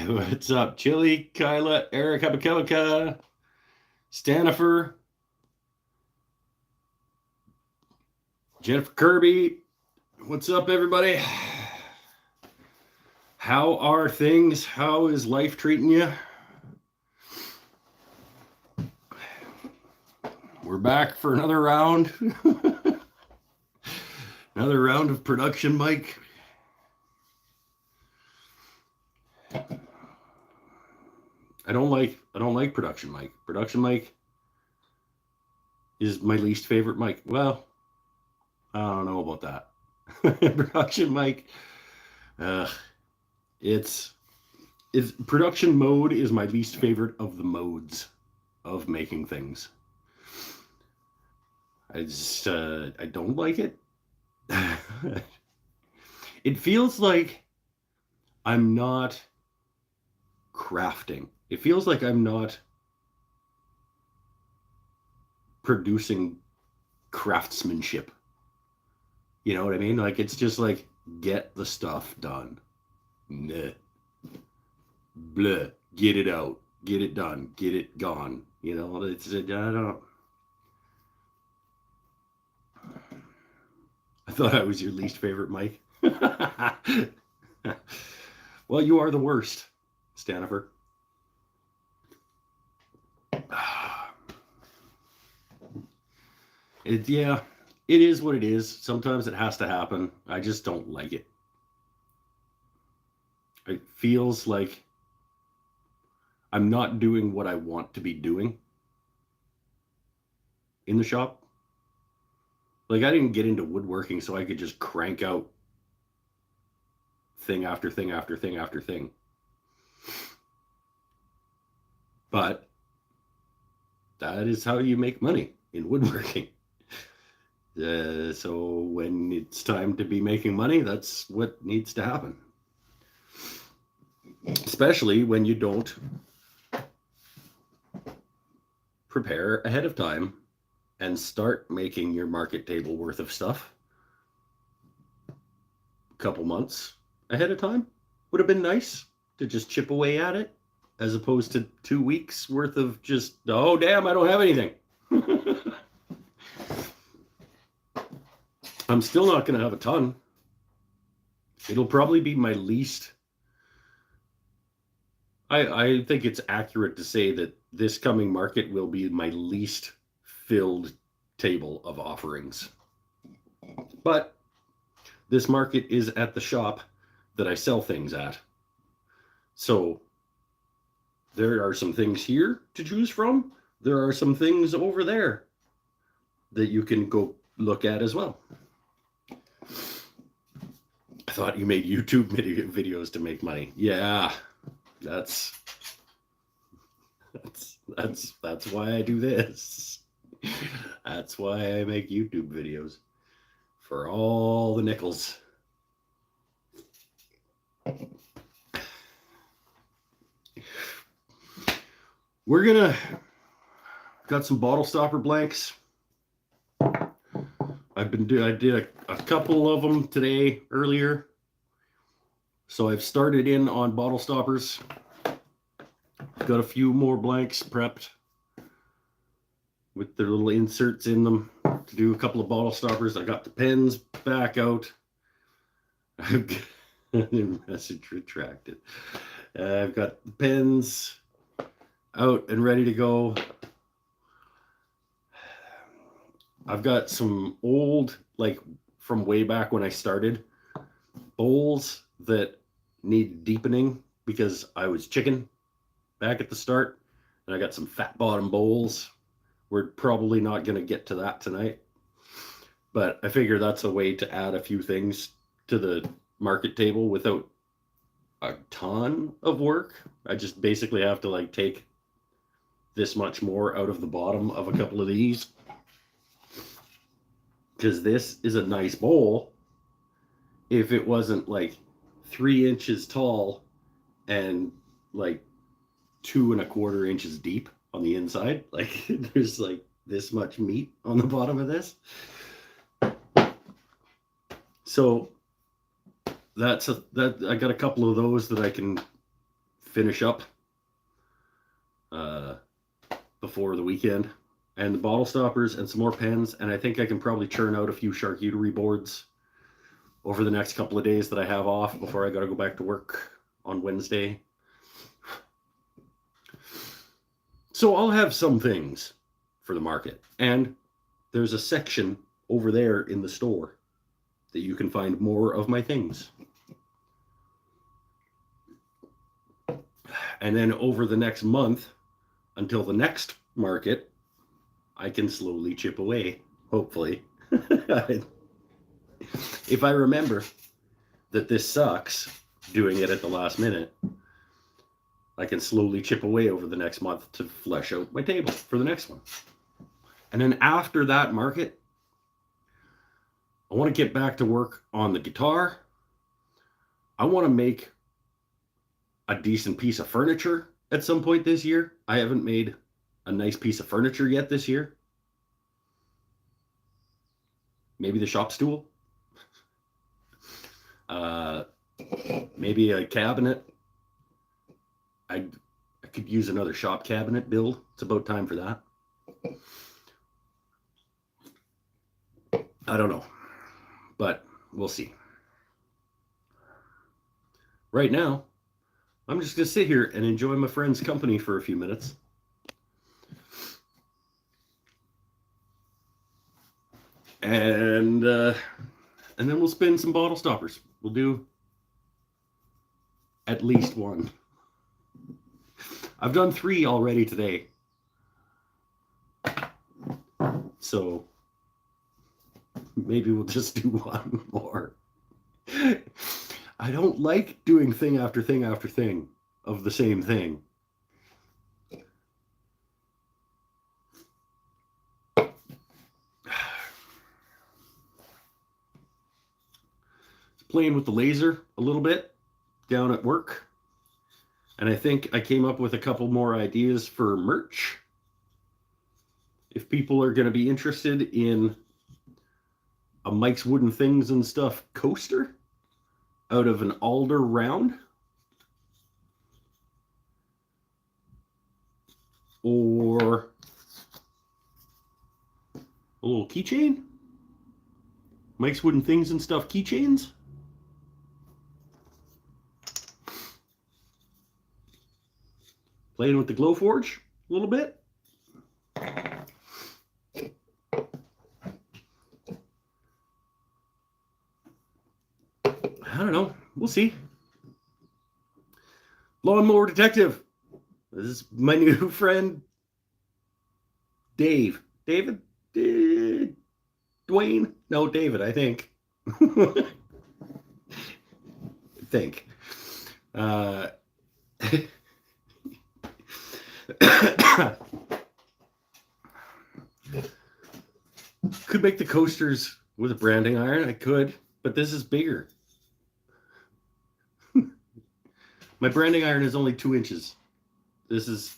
What's up, Chili, Kyla, Eric, Habakabaka, Stanifer, Jennifer Kirby? What's up, everybody? How are things? How is life treating you? We're back for another round. Another round of production, Mike. I don't like production Mike. Production Mike is my least favorite Mike. Well, I don't know about that. Production Mike, it's production mode is my least favorite of the modes of making things. I just I don't like it. It feels like I'm not crafting. It feels like I'm not producing craftsmanship. You know what I mean? Like, it's just like, get the stuff done. Nah. Blah. Get it out. Get it done. Get it gone. You know, I don't. I thought I was your least favorite, Mike. Well, you are the worst, Stanifer. It is what it is. Sometimes it has to happen. I just don't like it. It feels like I'm not doing what I want to be doing in the shop. Like, I didn't get into woodworking so I could just crank out thing after thing after thing after thing. But that is how you make money in woodworking. So when it's time to be making money, that's what needs to happen. Especially when you don't prepare ahead of time and start making your market table worth of stuff a couple months ahead of time. Would have been nice to just chip away at it, as opposed to 2 weeks worth of just, oh damn, I don't have anything. I'm still not going to have a ton. It'll probably be my least. I think it's accurate to say that this coming market will be my least filled table of offerings. But this market is at the shop that I sell things at. So there are some things here to choose from. There are some things over there that you can go look at as well. I thought you made YouTube videos to make money. Yeah, that's why I do this. That's why I make YouTube videos, for all the nickels. Got some bottle stopper blanks. I did a couple of them today earlier. So I've started in on bottle stoppers. Got a few more blanks prepped with their little inserts in them to do a couple of bottle stoppers. I got the pens back out. I've got the message retracted. I've got the pens out and ready to go. I've got some old, like from way back when I started, bowls that need deepening because I was chicken back at the start. And I got some fat bottom bowls. We're probably not going to get to that tonight. But I figure that's a way to add a few things to the market table without a ton of work. I just basically have to like take this much more out of the bottom of a couple of these. Because this is a nice bowl if it wasn't like 3 inches tall and like 2 1/4 inches deep on the inside. Like there's like this much meat on the bottom of this. So I got a couple of those that I can finish up before the weekend. And the bottle stoppers and some more pens. And I think I can probably churn out a few charcuterie boards over the next couple of days that I have off before I got to go back to work on Wednesday. So I'll have some things for the market. And there's a section over there in the store that you can find more of my things. And then over the next month, until the next market, I can slowly chip away, hopefully. If I remember that this sucks, doing it at the last minute, I can slowly chip away over the next month to flesh out my table for the next one. And then after that market, I want to get back to work on the guitar. I want to make a decent piece of furniture at some point this year. I haven't made a nice piece of furniture yet this year. Maybe the shop stool. Maybe a cabinet. I could use another shop cabinet build. It's about time for that. I don't know, but we'll see. Right now, I'm just going to sit here and enjoy my friend's company for a few minutes. And then we'll spin some bottle stoppers. We'll do at least one. I've done 3 already today. So maybe we'll just do one more. I don't like doing thing after thing after thing of the same thing. Playing with the laser a little bit down at work. And I think I came up with a couple more ideas for merch. If people are going to be interested in a Mike's Wooden Things and Stuff coaster out of an alder round, or a little keychain, Mike's Wooden Things and Stuff keychains. Playing with the Glowforge a little bit. I don't know. We'll see. Lawnmower Detective. This is my new friend, Dave. David? Dwayne? No, David, I think. I think. Could make the coasters with a branding iron. I could, but this is bigger. My branding iron is only 2 inches. This is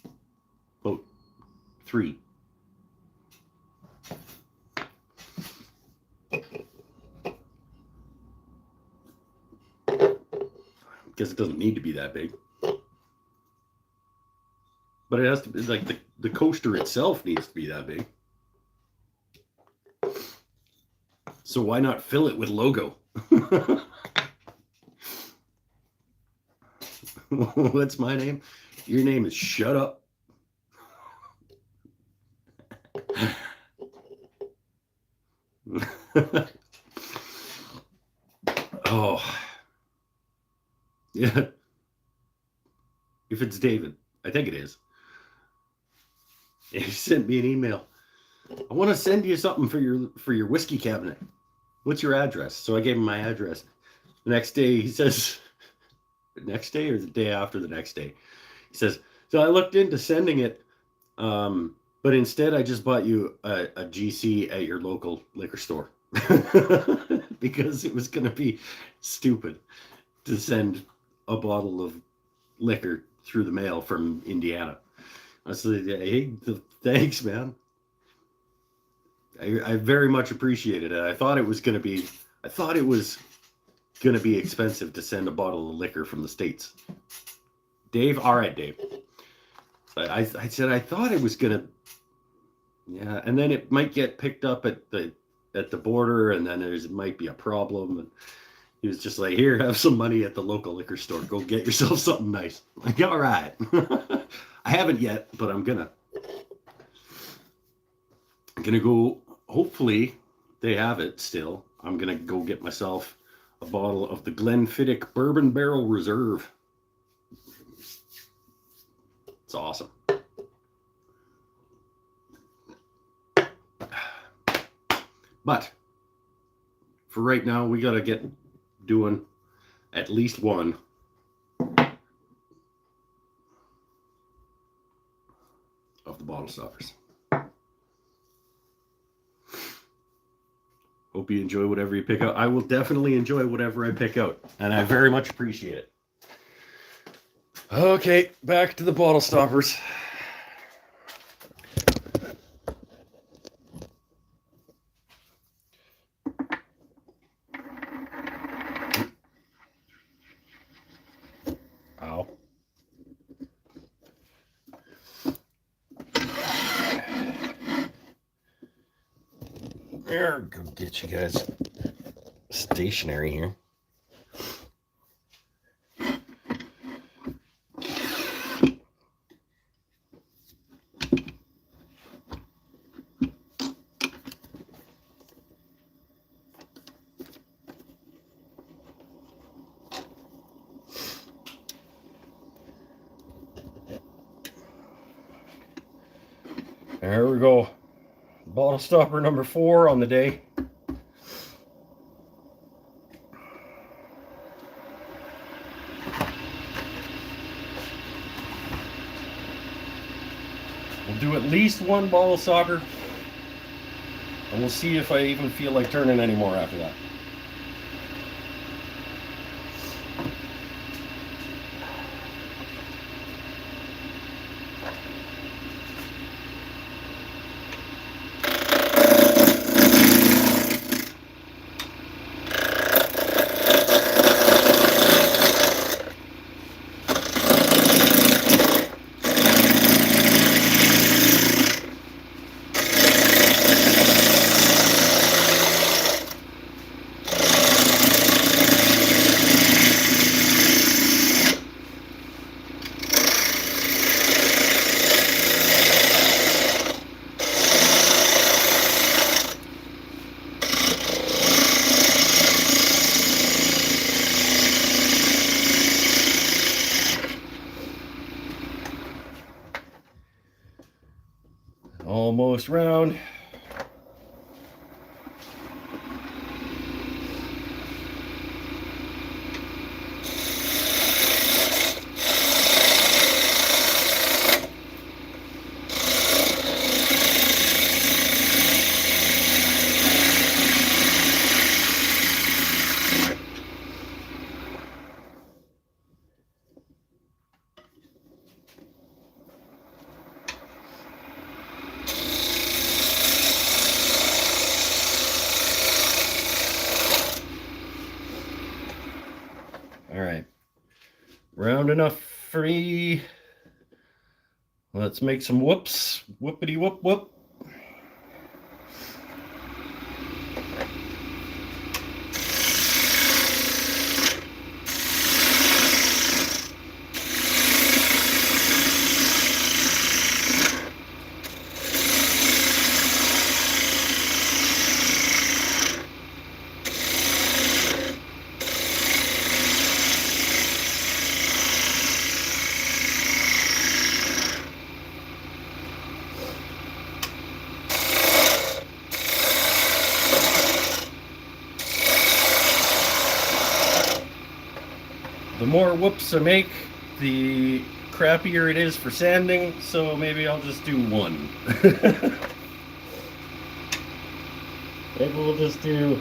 about 3. Because it doesn't need to be that big. But it has to be, like, the coaster itself needs to be that big. So why not fill it with logo? What's my name? Your name is Shut Up. Oh. Yeah. If it's David, I think it is. He sent me an email. I want to send you something for your whiskey cabinet. What's your address? So I gave him my address. The next day he says, the next day or the day after the next day, he says, so I looked into sending it, but instead I just bought you a GC at your local liquor store because it was going to be stupid to send a bottle of liquor through the mail from Indiana. I said, hey, thanks, man. I very much appreciated it. I thought it was going to be expensive to send a bottle of liquor from the States Dave. All right, Dave. I said I thought it was gonna, yeah, and then it might get picked up at the border, and then it might be a problem. And he was just like, "Here, have some money at the local liquor store. Go get yourself something nice." I'm like, all right. I haven't yet, but I'm gonna go. Hopefully, they have it still. I'm gonna go get myself a bottle of the Glenfiddich Bourbon Barrel Reserve. It's awesome. But for right now, we gotta get doing at least one of the bottle stoppers. Hope you enjoy whatever you pick out. I will definitely enjoy whatever I pick out, and I very much appreciate it. Okay, back to the bottle stoppers. Ow. There, go get you guys stationary here. There we go. Bottle stopper number 4 on the day. We'll do at least one bottle stopper, and we'll see if I even feel like turning any more after that. Almost round. All right, round enough for me. Let's make some whoops. Whoopity whoop whoop. The more whoops I make, the crappier it is for sanding, so maybe I'll just do one. Maybe we'll just do...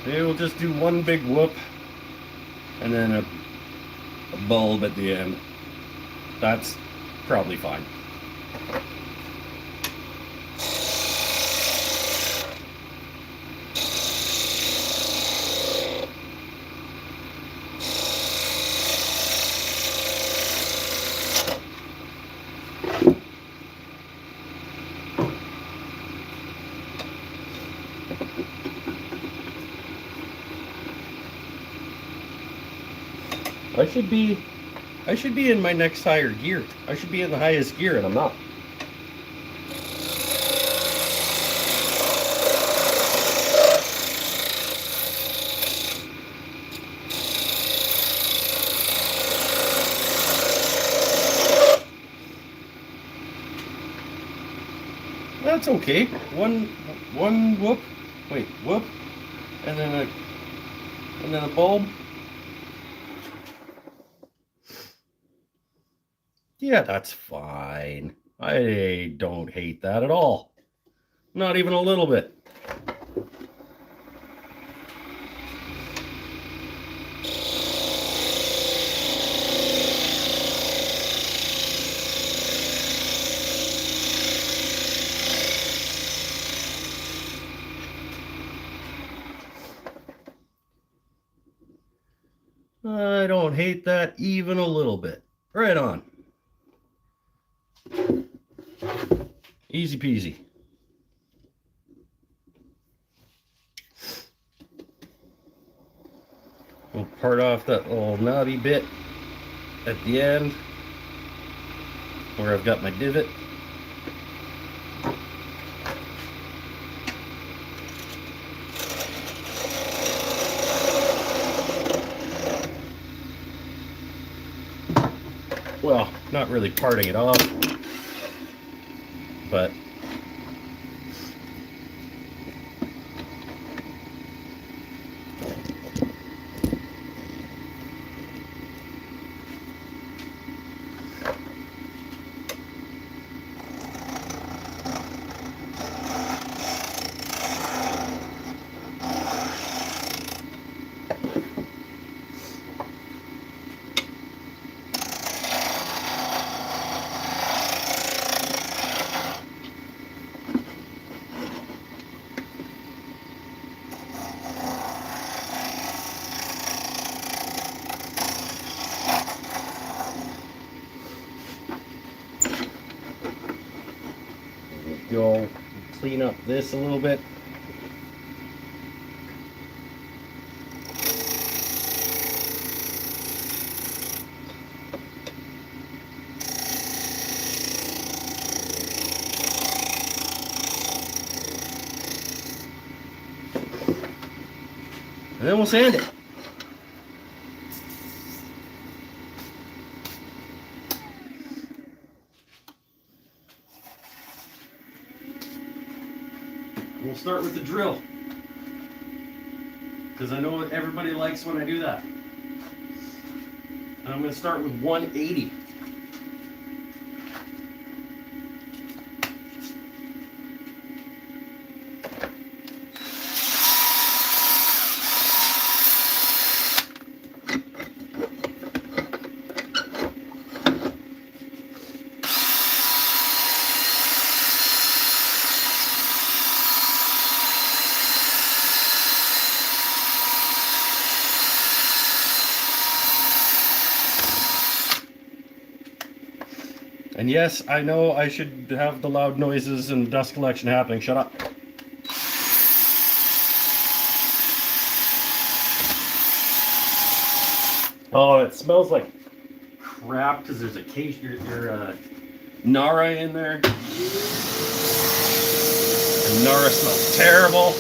Maybe we'll just do one big whoop and then a bulb at the end. That's probably fine. I should be in my next higher gear. I should be in the highest gear, and I'm not. That's okay. One whoop. Wait, whoop, and then a bulb. Yeah, that's fine. I don't hate that at all. Not even a little bit. I don't hate that even a little bit. Right on. Easy peasy. We'll part off that little knobby bit at the end where I've got my divot. Well, not really parting it off, but go clean up this a little bit. And then we'll sand it. We'll start with the drill, because I know everybody likes when I do that. And I'm going to start with 180. And yes, I know I should have the loud noises and dust collection happening. Shut up. Oh, it smells like crap because there's a case, your Nara in there. And Nara smells terrible.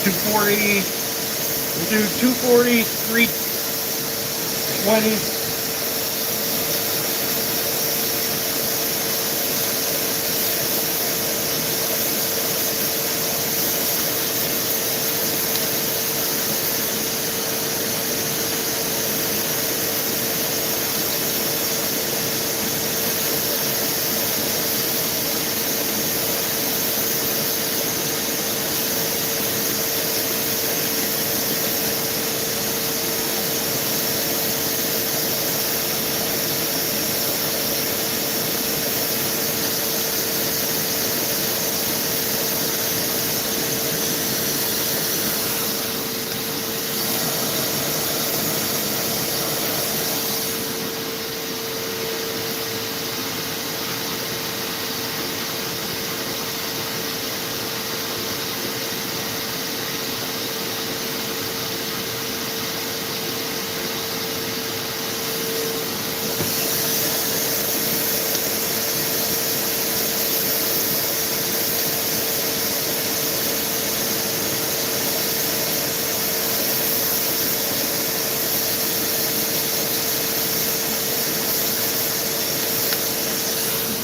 240, we'll do 240, 320.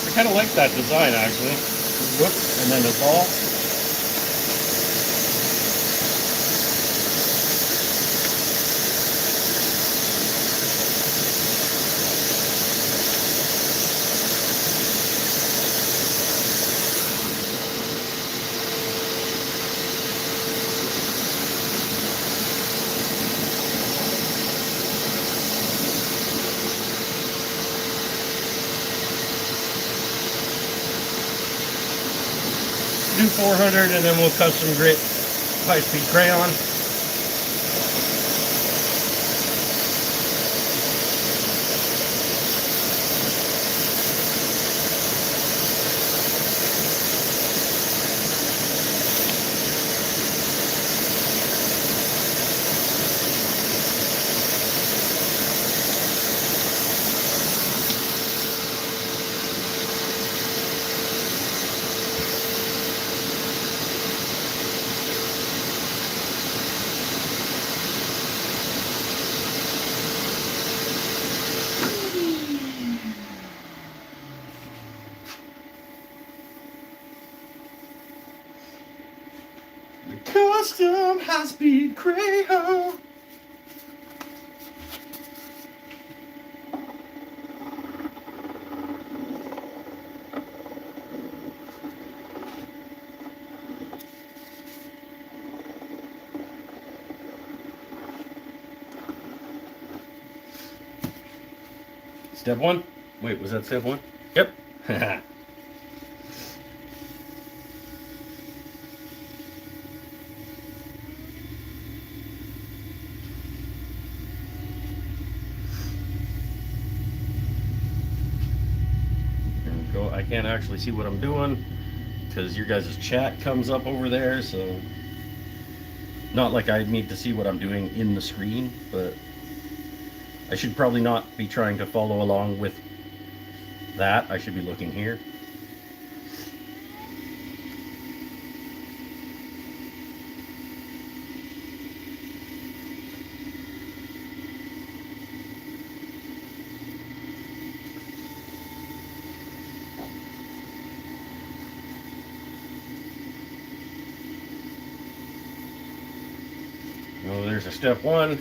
I kind of like that design actually. Whoop, and then the ball. Do 400 and then we'll cut some grit high-speed crayon. Custom high-speed crayon. Step one. Wait, was that step one? Yep. I can't actually see what I'm doing because your guys' chat comes up over there, so not like I need to see what I'm doing in the screen, but I should probably not be trying to follow along with that. I should be looking here. Oh, there's a step one.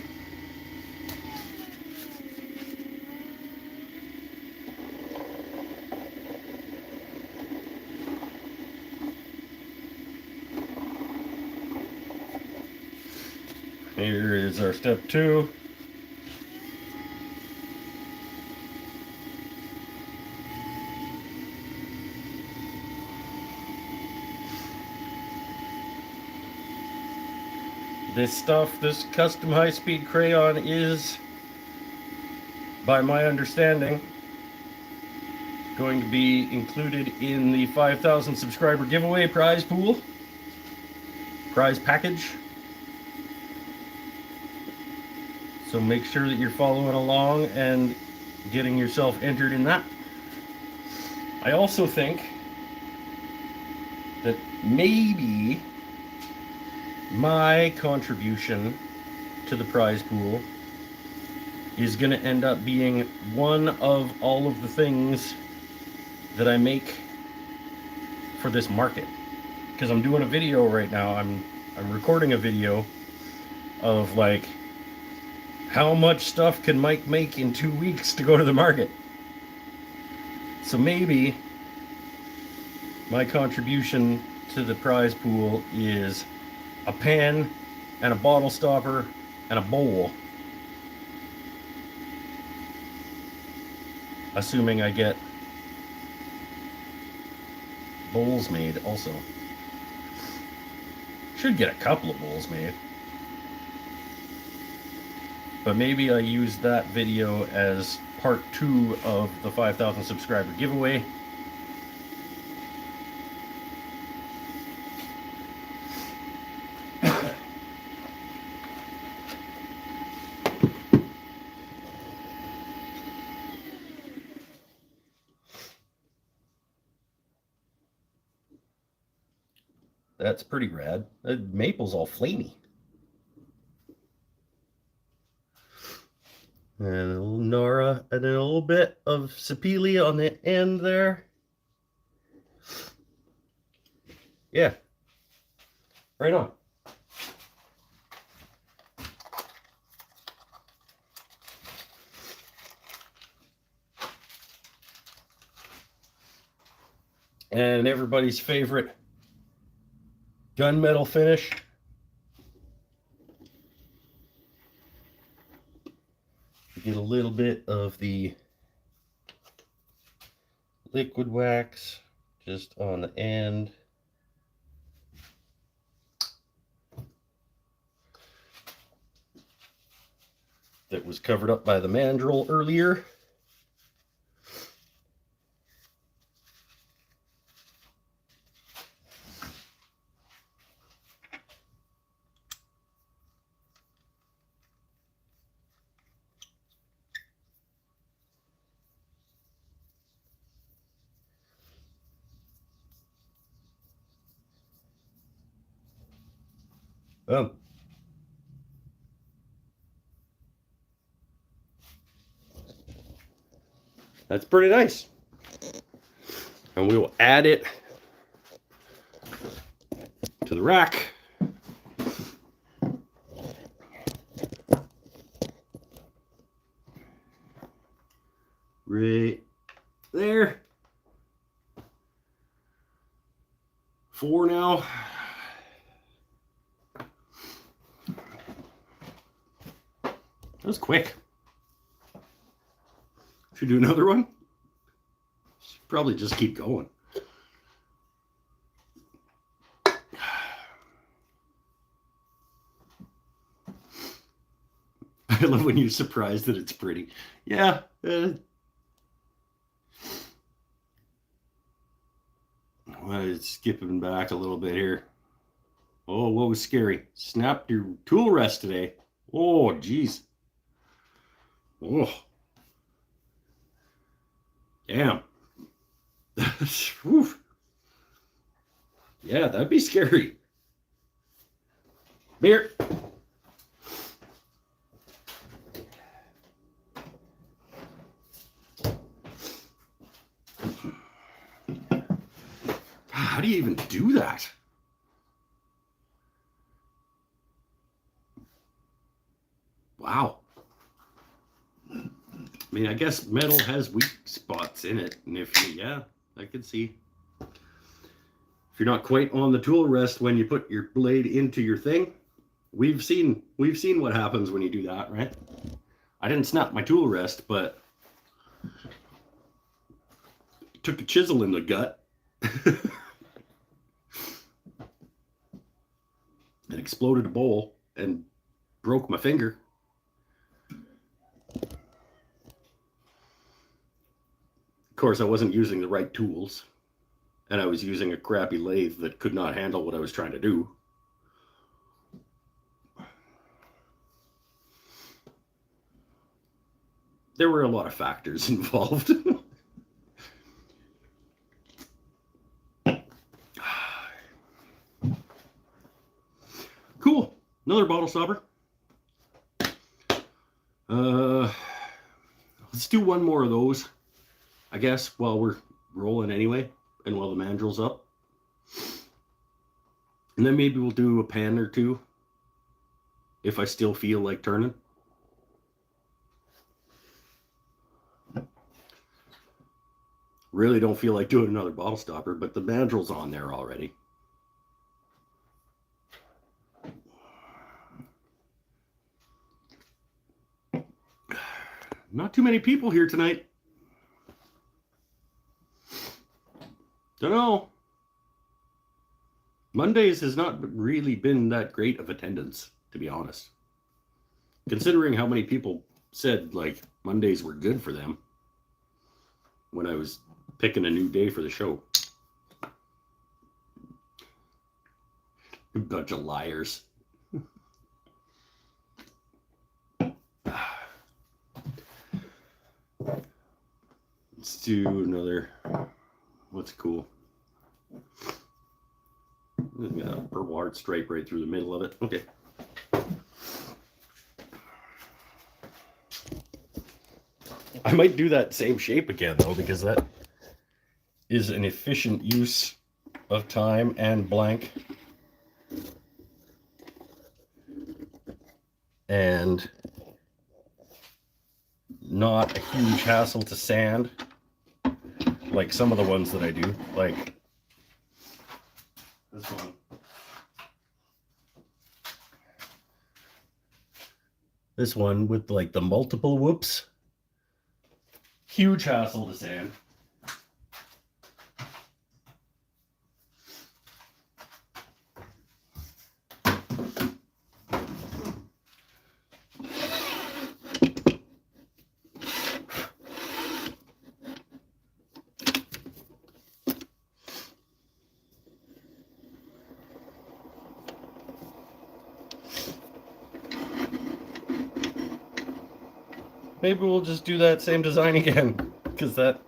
Here is our step two. This stuff, this custom high-speed crayon is, by my understanding, going to be included in the 5,000 subscriber giveaway prize pool, prize package. So make sure that you're following along and getting yourself entered in that. I also think that maybe my contribution to the prize pool is going to end up being one of all of the things that I make for this market. Because I'm doing a video right now. I'm recording a video of like how much stuff can Mike make in 2 weeks to go to the market. So maybe my contribution to the prize pool is a pan and a bottle stopper and a bowl. Assuming I get bowls made also. Should get a couple of bowls made. But maybe I use that video as part 2 of the 5,000 subscriber giveaway. That's pretty rad. The maple's all flamey. And a little Nora, and then a little bit of Sipelia on the end there. Yeah. Right on. And everybody's favorite gunmetal finish. Get a little bit of the liquid wax just on the end. That was covered up by the mandrel earlier. That's pretty nice. And we will add it to the rack. Right there. 4 now. That was quick. Should we do another one? Should probably just keep going. I love when you're surprised that it's pretty. Yeah. Skipping back a little bit here. Oh, what was scary? Snapped your tool rest today. Oh, geez. Oh. Damn. Yeah, that'd be scary. Beer. How do you even do that? Wow. I mean, I guess metal has weak spots in it. And if you, yeah, I can see. If you're not quite on the tool rest when you put your blade into your thing, we've seen what happens when you do that, right? I didn't snap my tool rest, but took a chisel in the gut. And exploded a bowl and broke my finger. Of course, I wasn't using the right tools, and I was using a crappy lathe that could not handle what I was trying to do. There were a lot of factors involved. Another bottle stopper. Let's do one more of those, I guess, while we're rolling anyway, and while the mandrel's up. And then maybe we'll do a pan or two if I still feel like turning. Really don't feel like doing another bottle stopper, but the mandrel's on there already. Not too many people here tonight. Don't know. Mondays has not really been that great of attendance, to be honest. Considering how many people said like Mondays were good for them when I was picking a new day for the show. A bunch of liars. Let's do another. What's cool? Got a purple heart stripe right through the middle of it. Okay. I might do that same shape again though, because that is an efficient use of time and blank. And not a huge hassle to sand like some of the ones that I do, like this one. This one with like the multiple whoops. Huge hassle to sand. Maybe we'll just do that same design again, because that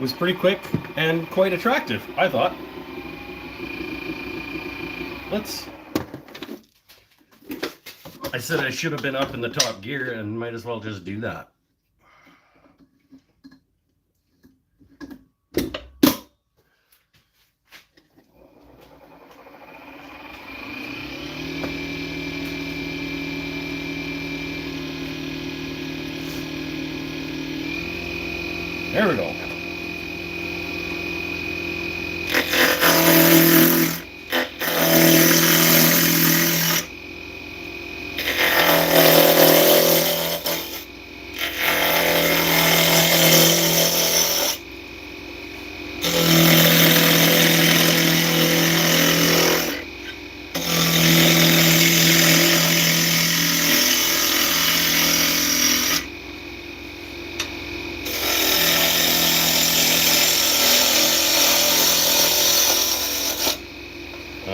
was pretty quick and quite attractive, I thought. I said I should have been up in the top gear and might as well just do that. There we go.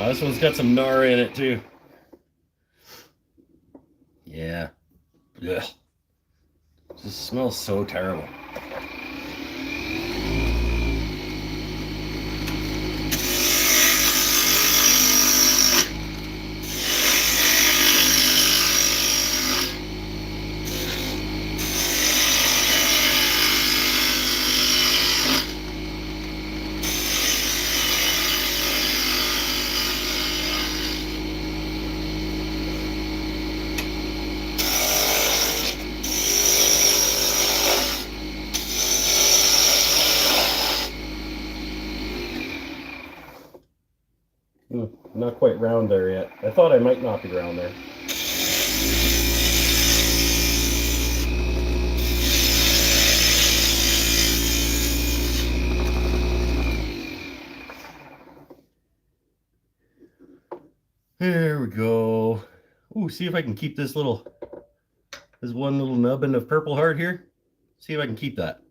This one's got some gnar in it too. Yeah. Ugh. This smells so terrible. Not quite round there yet. I thought I might not be round there. There we go. Ooh, see if I can keep this one little nubbin of purple heart here. See if I can keep that.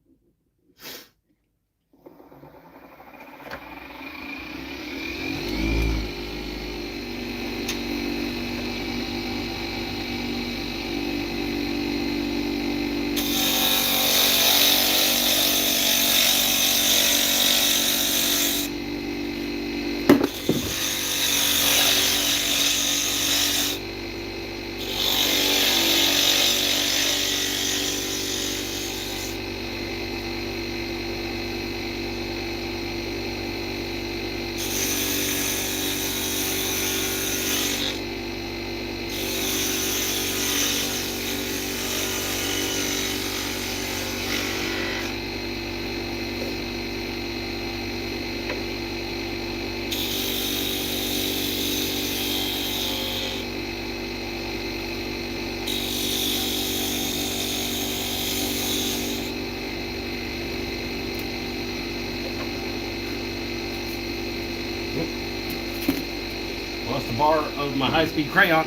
bar of my high-speed crayon.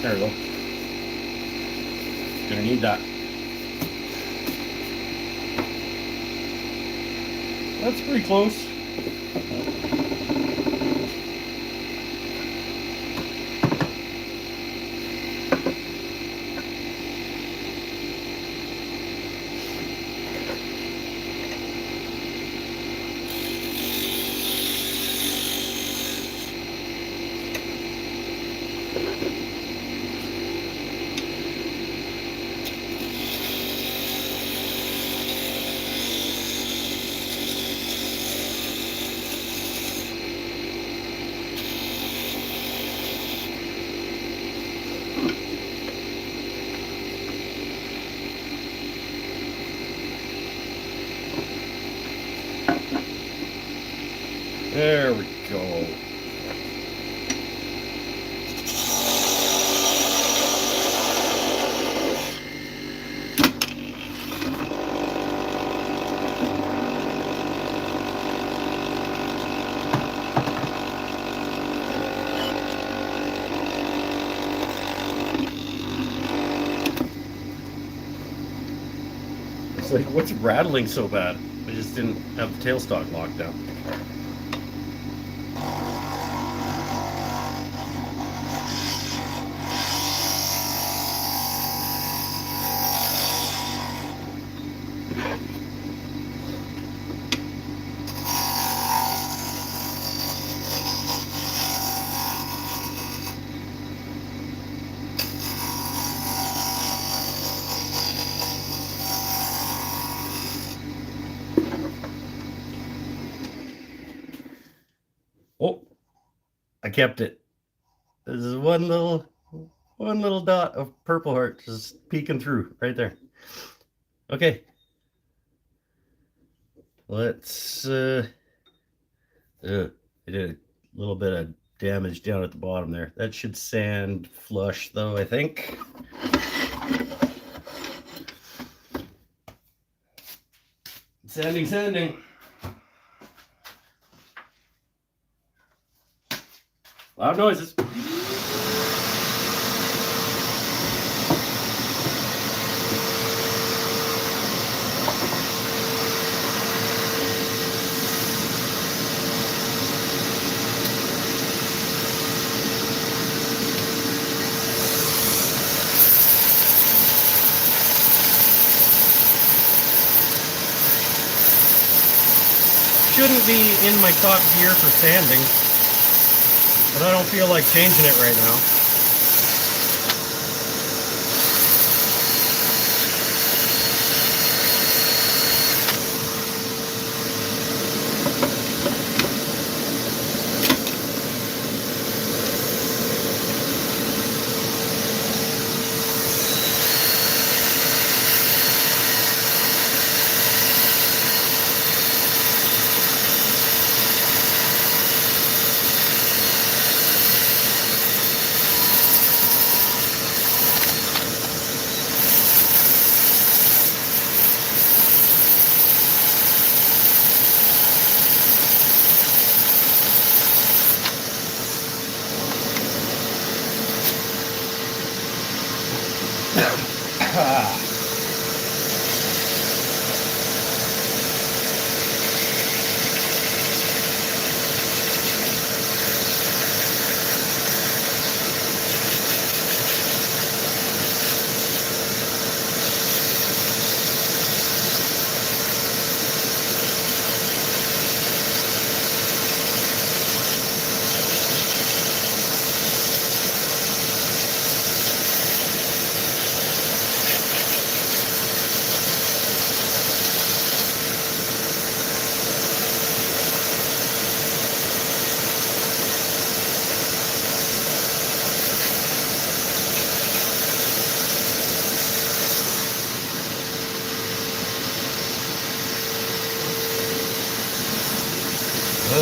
There we go. Gonna need that. That's pretty close. There we go. It's like, what's rattling so bad? I just didn't have the tailstock locked down. Oh, I kept it. This is one little dot of purple heart just peeking through right there. Okay. Let's I did a little bit of damage down at the bottom there. That should sand flush though, I think. Sanding. Loud noises. Shouldn't be in my top gear for sanding, but I don't feel like changing it right now.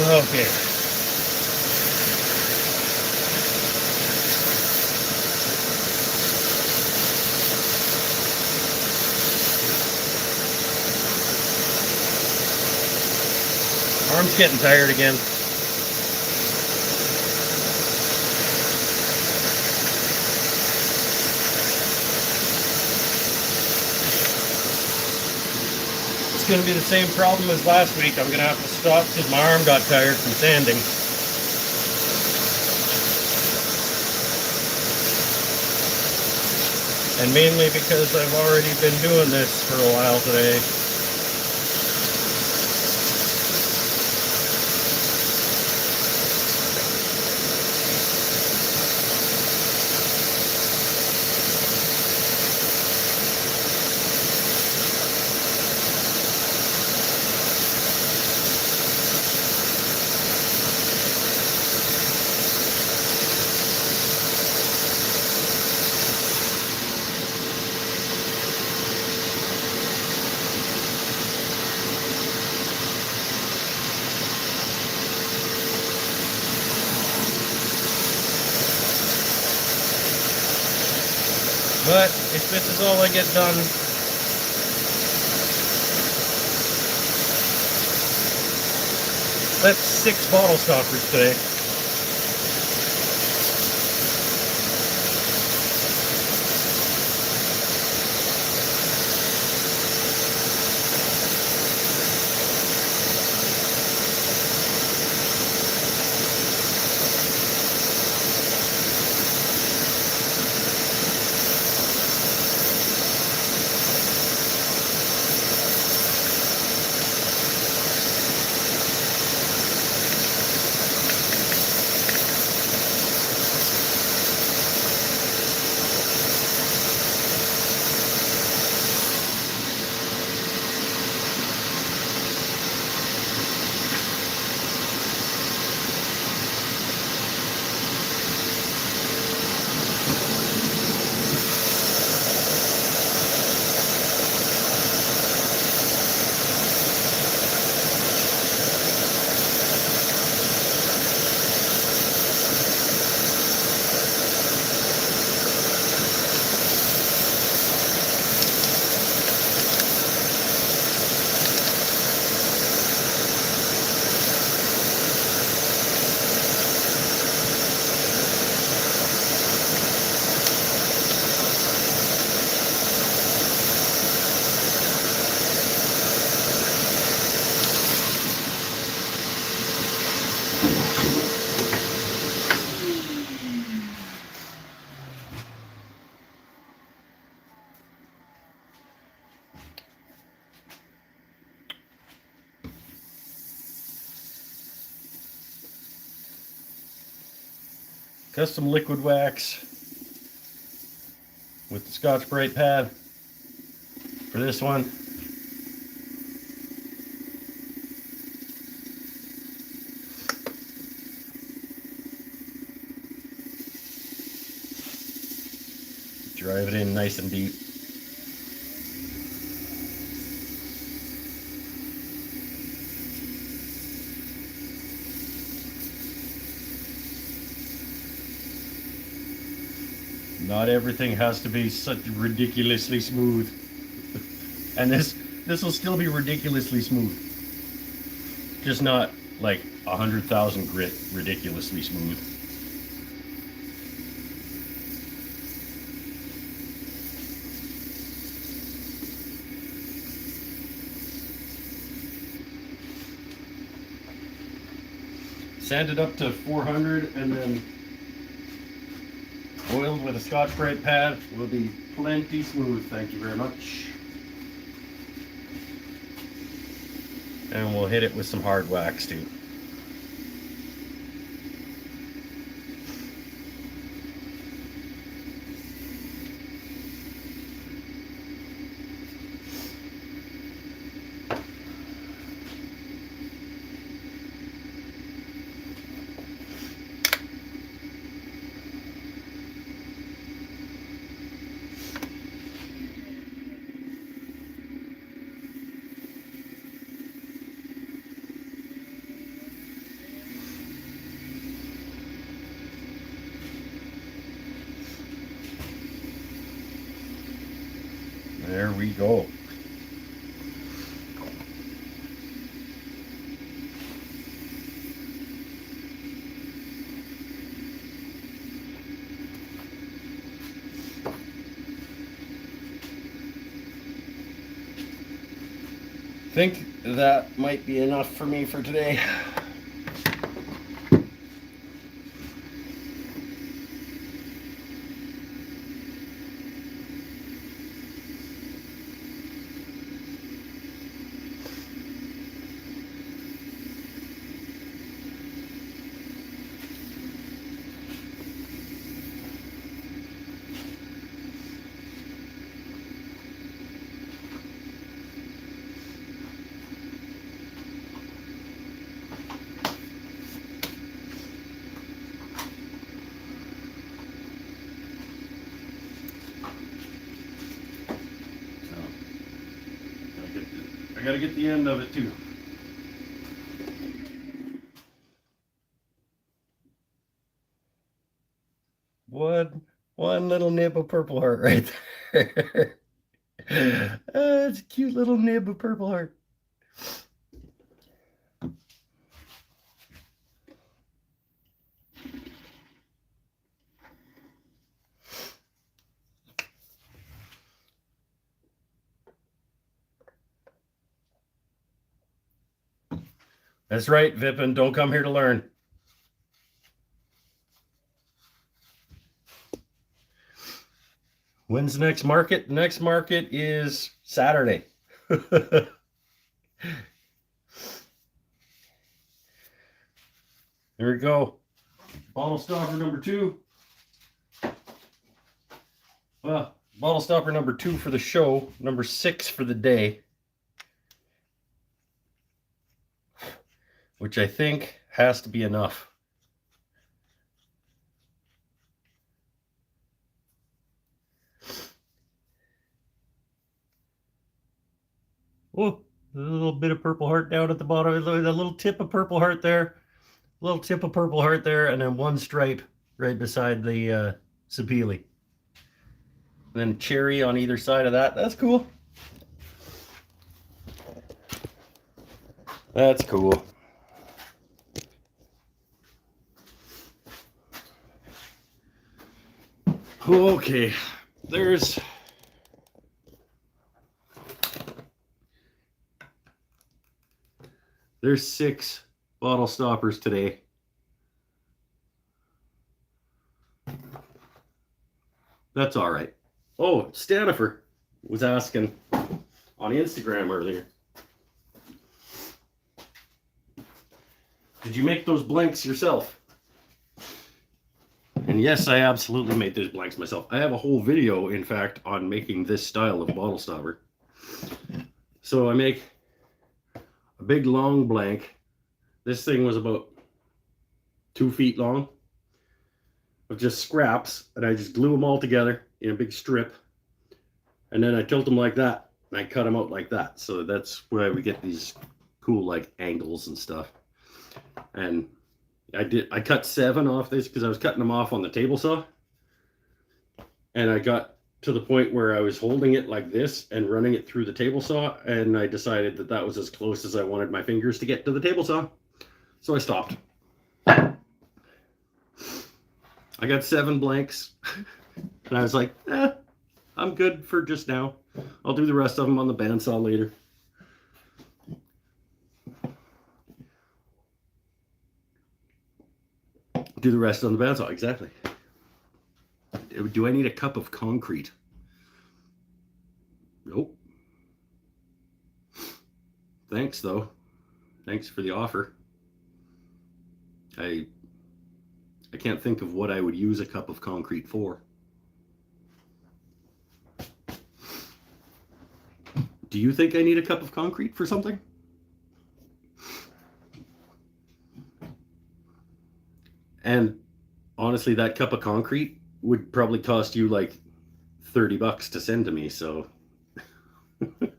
Okay. Arm's getting tired again. it's going to be the same problem as last week. I'm going to have to stop because my arm got tired from sanding. And mainly because I've already been doing this for a while today. But if this is all I get done, that's 6 bottle stoppers today. Custom liquid wax with the Scotch-Brite pad for this one. Drive it in nice and deep. Not everything has to be such ridiculously smooth. And this will still be ridiculously smooth. Just not like 100,000 grit ridiculously smooth. Sand it up to 400 and then oiled with a Scotch-Brite pad will be plenty smooth. Thank you very much. And we'll hit it with some hard wax too. There we go. think that might be enough for me for today. I gotta get the end of it too. One little nib of Purple Heart right there. It's a cute little nib of Purple Heart. That's right, Vipin. Don't come here to learn. When's the next market? The next market is Saturday. There we go. Bottle stopper number 2. Well, bottle stopper number 2 for the show, number 6 for the day. Which I think has to be enough. Oh, a little bit of Purple Heart down at the bottom. A little tip of Purple Heart there. A little tip of Purple Heart there, and then one stripe right beside the sapele. And then cherry on either side of that. That's cool. That's cool. Okay, there's There's 6 bottle stoppers today. That's all right. Oh, Stanifer was asking on Instagram earlier. Did you make those blanks yourself? And yes, I absolutely made those blanks myself. I have a whole video, in fact, on making this style of bottle stopper. So I make a big long blank. This thing was about 2 feet long of just scraps, and I just glue them all together in a big strip, and then I tilt them like that, and I cut them out like that. So that's where we get these cool like angles and stuff. And I cut 7 off this because I was cutting them off on the table saw, and I got to the point where I was holding it like this and running it through the table saw, and I decided that that was as close as I wanted my fingers to get to the table saw, so I stopped. I got 7 blanks, and I was like, I'm good for just now. I'll do the rest of them on the bandsaw later. Do the rest on the bandsaw, exactly. Do I need a cup of concrete? Nope. Thanks, though. Thanks for the offer. I can't think of what I would use a cup of concrete for. Do you think I need a cup of concrete for something? And honestly, that cup of concrete would probably cost you like $30 to send to me, so you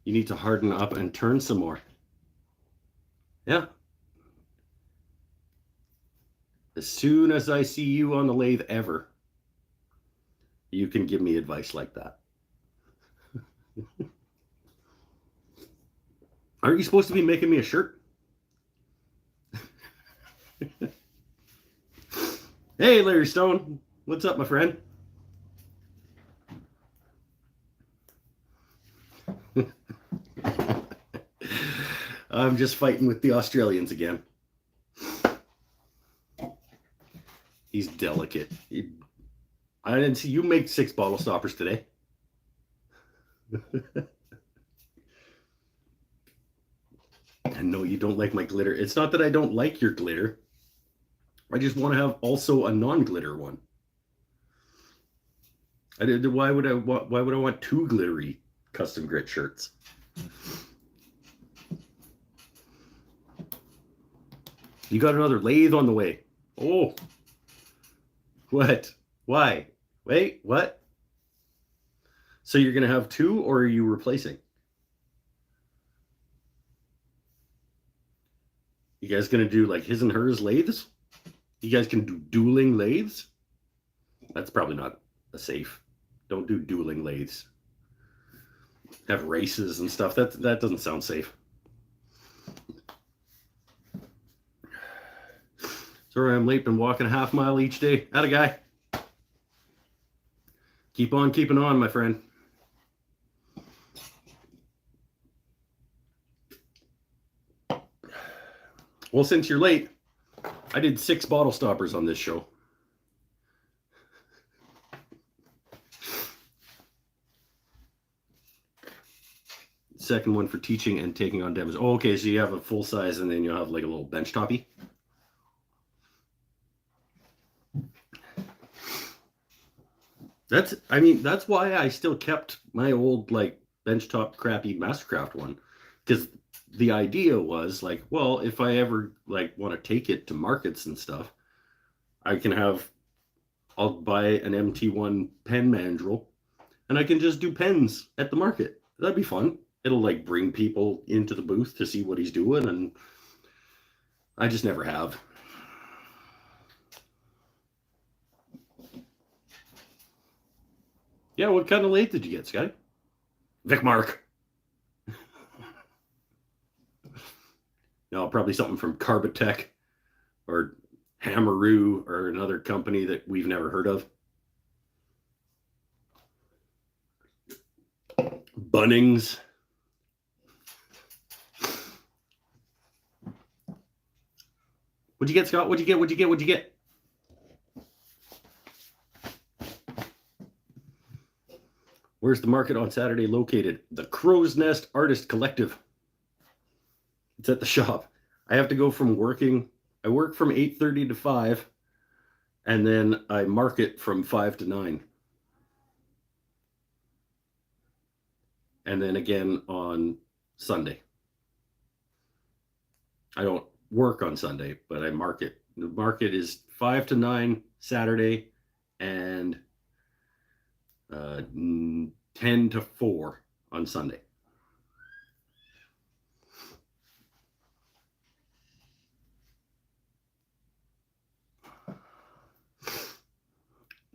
need to harden up and turn some more. Yeah. As soon as I see you on the lathe ever, you can give me advice like that. Aren't you supposed to be making me a shirt? Hey, Larry Stone. What's up, my friend? I'm just fighting with the Australians again. He's delicate. I didn't see you make 6 bottle stoppers today. And no, you don't like my glitter. It's not that I don't like your glitter. I just want to have also a non-glitter one. Why would I want 2 glittery custom grit shirts? You got another lathe on the way. Oh. What? Why? Wait, what? So you're going to have 2, or are you replacing? You guys going to do like his and hers lathes? You guys can do dueling lathes? That's probably not a safe. Don't do dueling lathes. Have races and stuff. That doesn't sound safe. Sorry, I'm late. Been walking a half mile each day. Atta guy. Keep on keeping on, my friend. Well, since you're late, I did 6 bottle stoppers on this show. Second one for teaching and taking on demos. Oh, okay, so you have a full size and then you'll have like a little bench toppy. That's why I still kept my old like benchtop crappy Mastercraft one, because the idea was like, well, if I ever like want to take it to markets and stuff, I'll buy an MT1 pen mandrel and I can just do pens at the market. That'd be fun. It'll like bring people into the booth to see what he's doing, and I just never have. Yeah, what kind of lathe did you get, Scotty? Vic Mark. No, probably something from Carbotech or Hammeroo or another company that we've never heard of. Bunnings. What'd you get, Scott? What'd you get? Where's the market on Saturday located? The Crow's Nest Artist Collective. It's at the shop. I have to go from working. I work from 8:30 to 5, and then I market from 5 to 9. And then again on Sunday. I don't work on Sunday, but I market. The market is 5 to 9 Saturday and 10 to 4 on Sunday.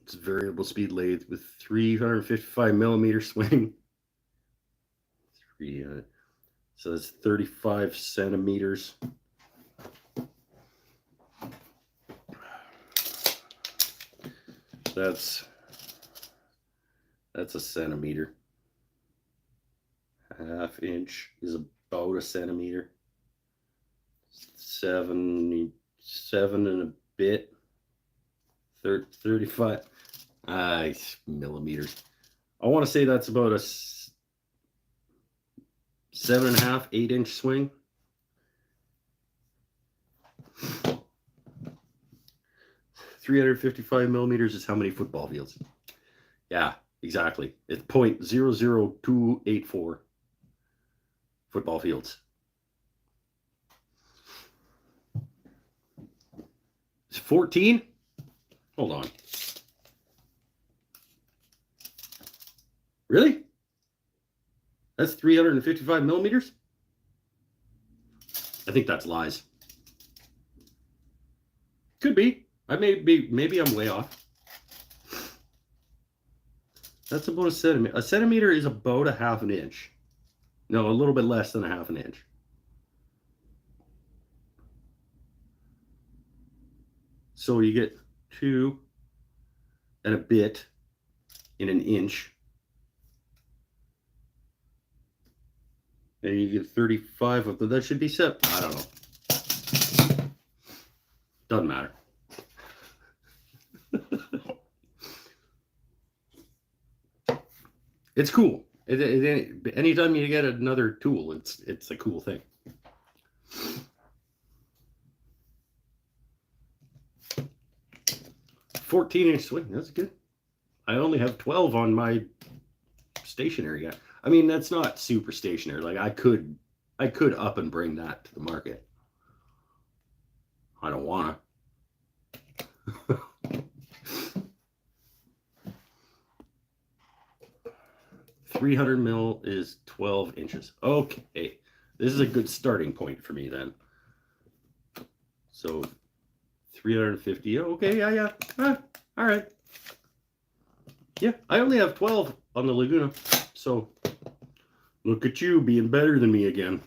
It's a variable speed lathe with 355 millimeter swing. So that's 35 centimeters. That's a centimeter. Half inch is about a centimeter. 7 and a bit. 35 millimeters. I want to say that's about a 7.5, 8-inch swing. .355 millimeters is how many football fields? Yeah, exactly. It's 0.00284 football fields. It's 14? Hold on. Really? That's 355 millimeters? I think that's lies. Could be. Maybe I'm way off. That's about a centimeter. A centimeter is about a half an inch. No, a little bit less than a half an inch. So you get 2 and a bit in an inch. And you get 35 of them. That should be set. I don't know. Doesn't matter. It's cool. Anytime you get another tool, it's a cool thing. "14-inch swing, that's good. I only have 12 on my stationary guy. I mean, that's not super stationary. Like I could up and bring that to the market. I don't wanna. 300 mil is 12 inches. Okay, this is a good starting point for me then. So 350. Okay, yeah. All right. Yeah, I only have 12 on the Laguna. So look at you being better than me again.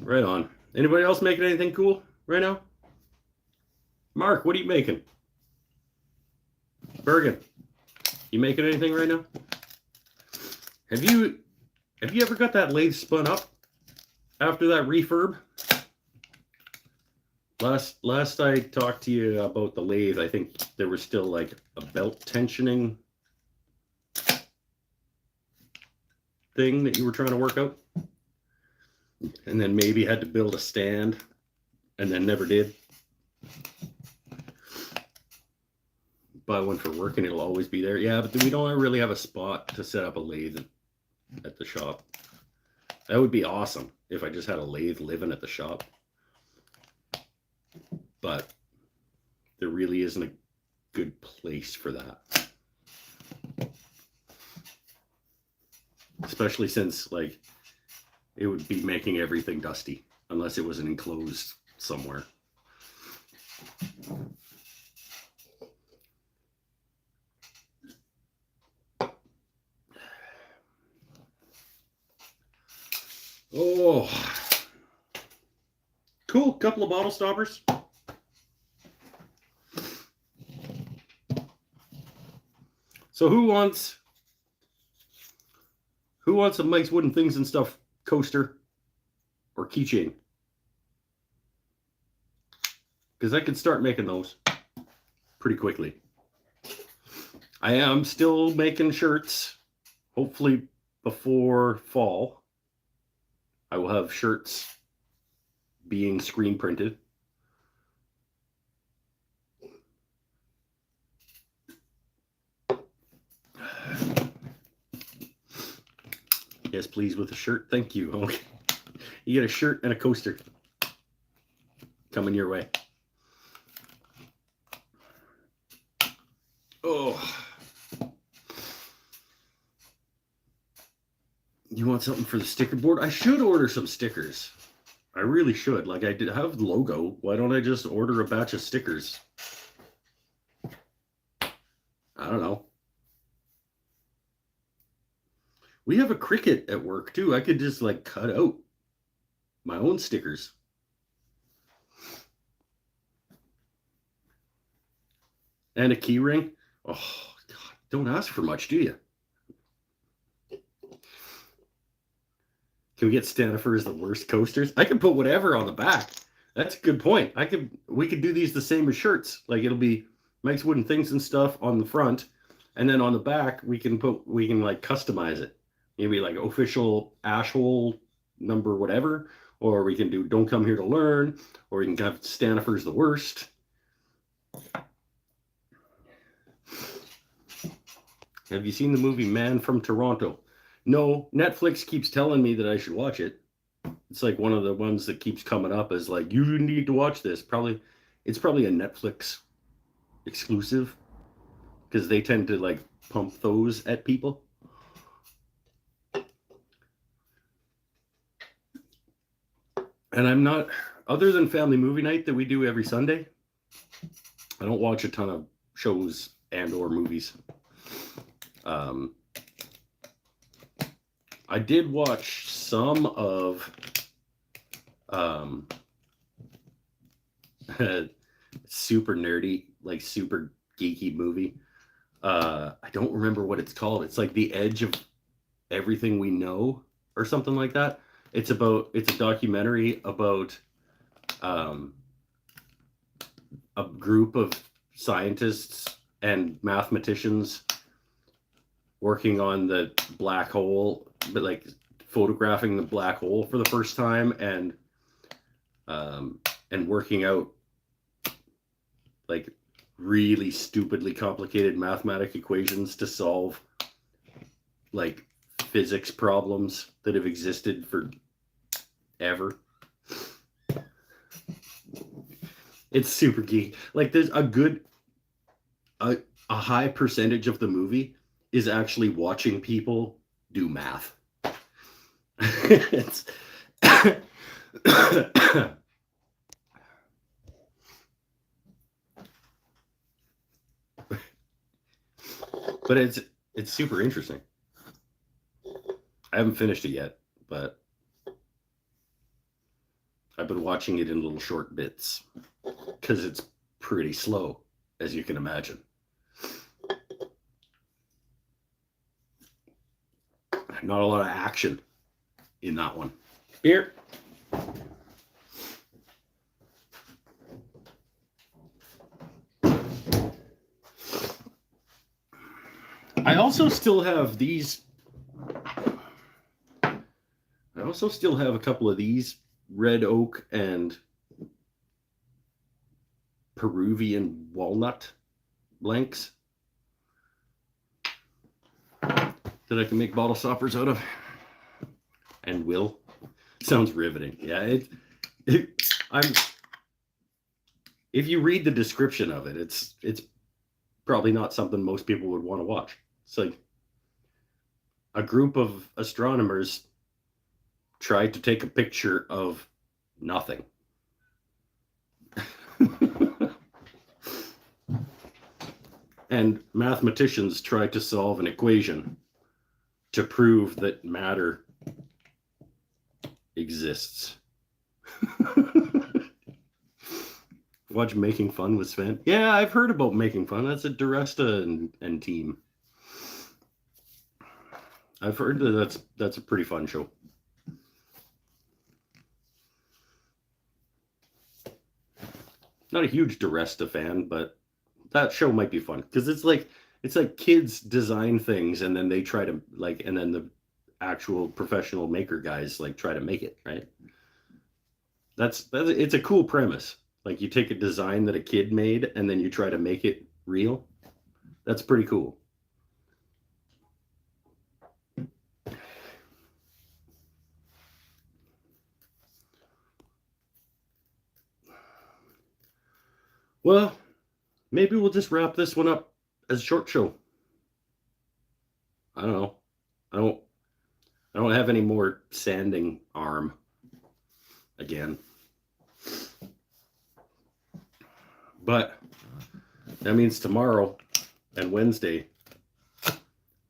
Right on. Anybody else making anything cool right now? Mark, what are you making? Bergen, you making anything right now? Have you ever got that lathe spun up after that refurb? Last I talked to you about the lathe, I think there was still like a belt tensioning thing that you were trying to work out, and then maybe had to build a stand, and then never did. Buy one for work and it'll always be there. Yeah, but we don't really have a spot to set up a lathe at the shop. That would be awesome if I just had a lathe living at the shop. But there really isn't a good place for that. Especially since like it would be making everything dusty unless it was an enclosed somewhere. Oh, cool. Couple of bottle stoppers. So who wants a Mike's Wooden Things and Stuff coaster or keychain? Because I could start making those pretty quickly. I am still making shirts. Hopefully before fall, I will have shirts being screen printed. Yes, please, with a shirt. Thank you. Okay. You get a shirt and a coaster coming your way. Oh. You want something for the sticker board? I should order some stickers. I really should. Like, I did have the logo. Why don't I just order a batch of stickers? I don't know. We have a Cricut at work too. I could just like cut out my own stickers. And a key ring. Oh, God. Don't ask for much, do you? Can we get Stanifer as the worst coasters? I could put whatever on the back. That's a good point. We could do these the same as shirts. Like it'll be Mike's Wooden Things and Stuff on the front, and then on the back we can like customize it. Maybe like official Ashhole number whatever, or we can do Don't Come Here to Learn, or we can have Stanifer's the worst. Have you seen the movie Man from Toronto? No, Netflix keeps telling me that I should watch it. It's like one of the ones that keeps coming up as like, you need to watch this. It's probably a Netflix exclusive because they tend to like pump those at people. And I'm not, other than family movie night that we do every Sunday, I don't watch a ton of shows and or movies. I did watch some of super nerdy, like super geeky movie. I don't remember what it's called. It's like The Edge of Everything We Know or something like that. It's a documentary about um, a group of scientists and mathematicians working on the black hole, but like photographing the black hole for the first time, and working out like really stupidly complicated mathematic equations to solve like physics problems that have existed forever. It's super geek. Like there's a high percentage of the movie is actually watching people do math. It's but it's super interesting. I haven't finished it yet, but I've been watching it in little short bits because it's pretty slow, as you can imagine. Not a lot of action in that one. Beer. I also still have these. I also still have a couple of these red oak and Peruvian walnut blanks that I can make bottle stoppers out of, and will. Sounds riveting. Yeah, I'm. If you read the description of it, it's probably not something most people would want to watch. It's like a group of astronomers tried to take a picture of nothing. And mathematicians tried to solve an equation to prove that matter exists. Watch Making Fun with Sven. Yeah, I've heard about Making Fun. That's a Duresta and team. I've heard that's a pretty fun show. Not a huge Duresta fan, but that show might be fun because it's like kids design things and then they try to and then the actual professional maker guys try to make it, right? That's it's a cool premise. Like you take a design that a kid made and then you try to make it real. That's pretty cool. Well, maybe we'll just wrap this one up as a short show. I don't know. I don't have any more sanding arm again. But that means tomorrow and Wednesday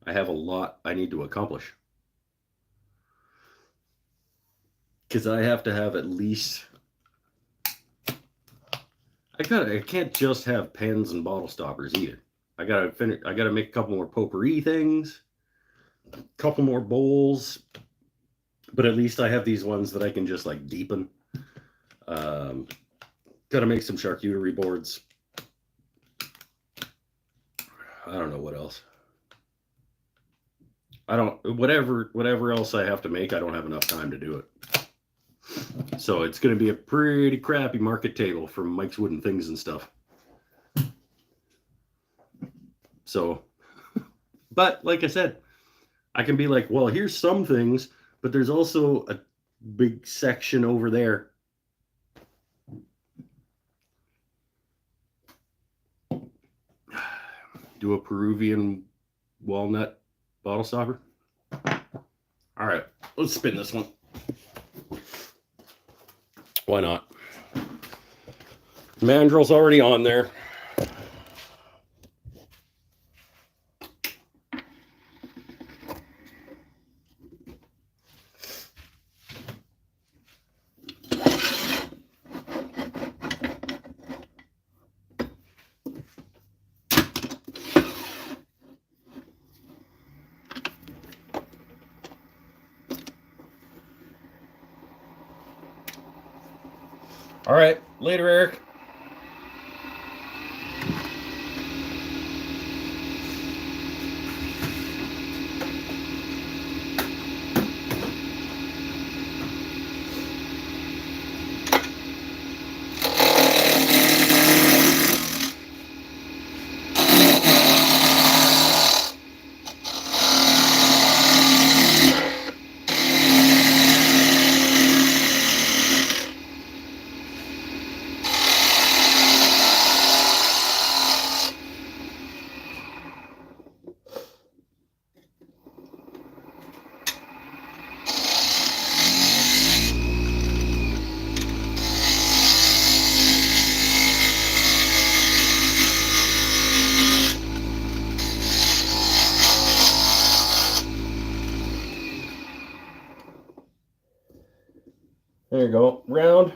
I have a lot I need to accomplish. Because I have to have at least I can't just have pens and bottle stoppers either. I gotta make a couple more potpourri things, a couple more bowls, but at least I have these ones that I can just deepen. Gotta make some charcuterie boards. I don't know what else. Whatever else I have to make, I don't have enough time to do it. So it's going to be a pretty crappy market table for Mike's Wooden Things and stuff. So, but like I said, I can be like, well, here's some things, but there's also a big section over there. Do a Peruvian walnut bottle stopper. All right, let's spin this one. Why not? Mandrel's already on there. All right, later, Eric. There you go, round.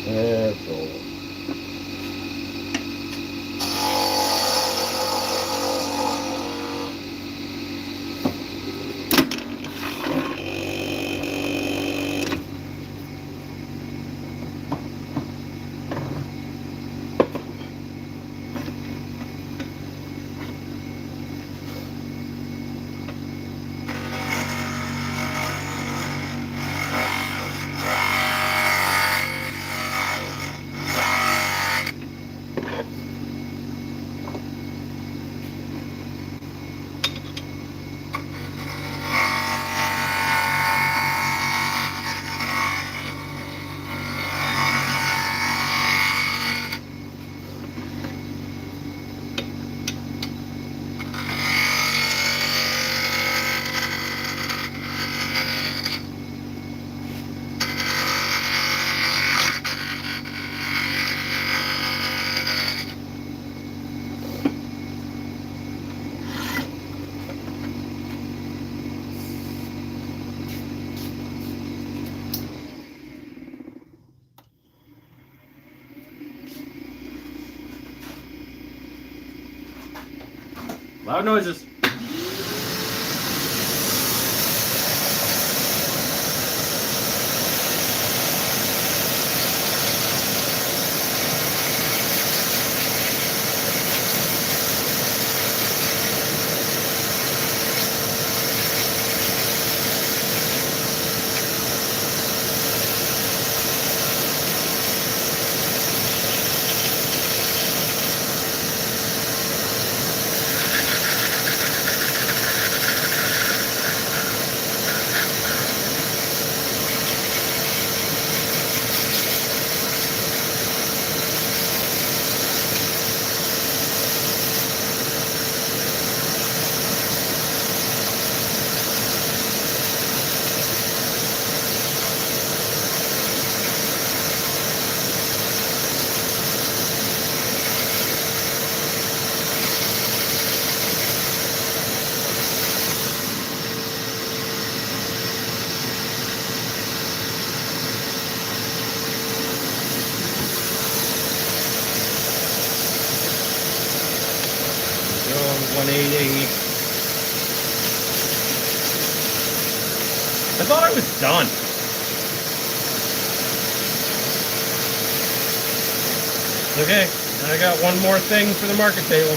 There we go. Loud noises. 180. I thought I was done. Okay, I got one more thing for the market table.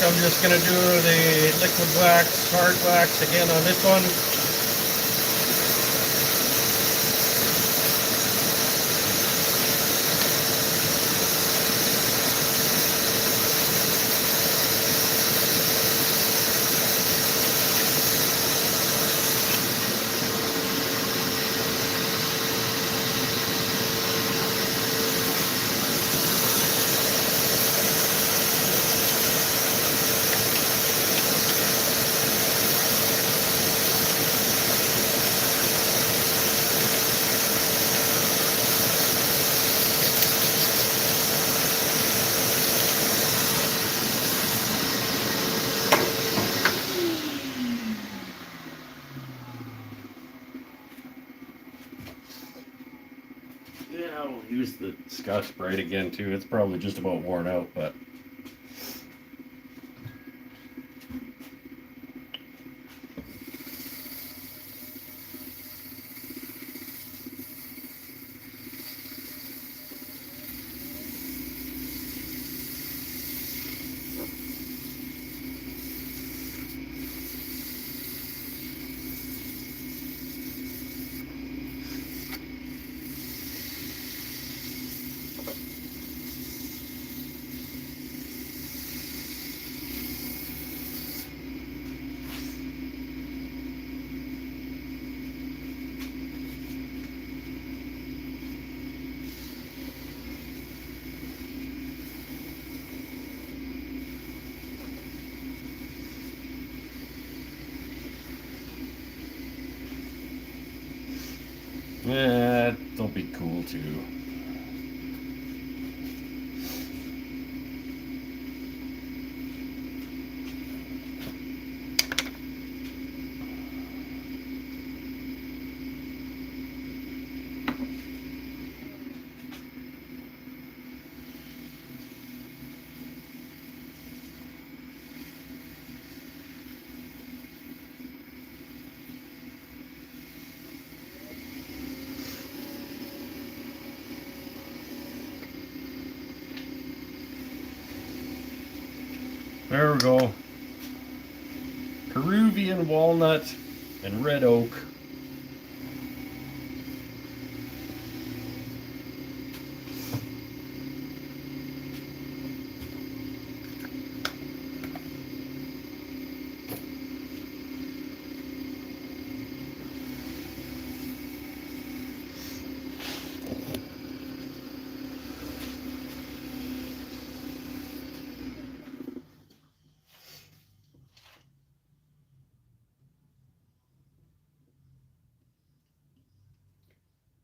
I'm just going to do the liquid wax, hard wax again on this one. Yeah, I'll use the Scotch Brite again too. It's probably just about worn out, but yeah, it'll be cool too. There we go. Peruvian walnut and red oak.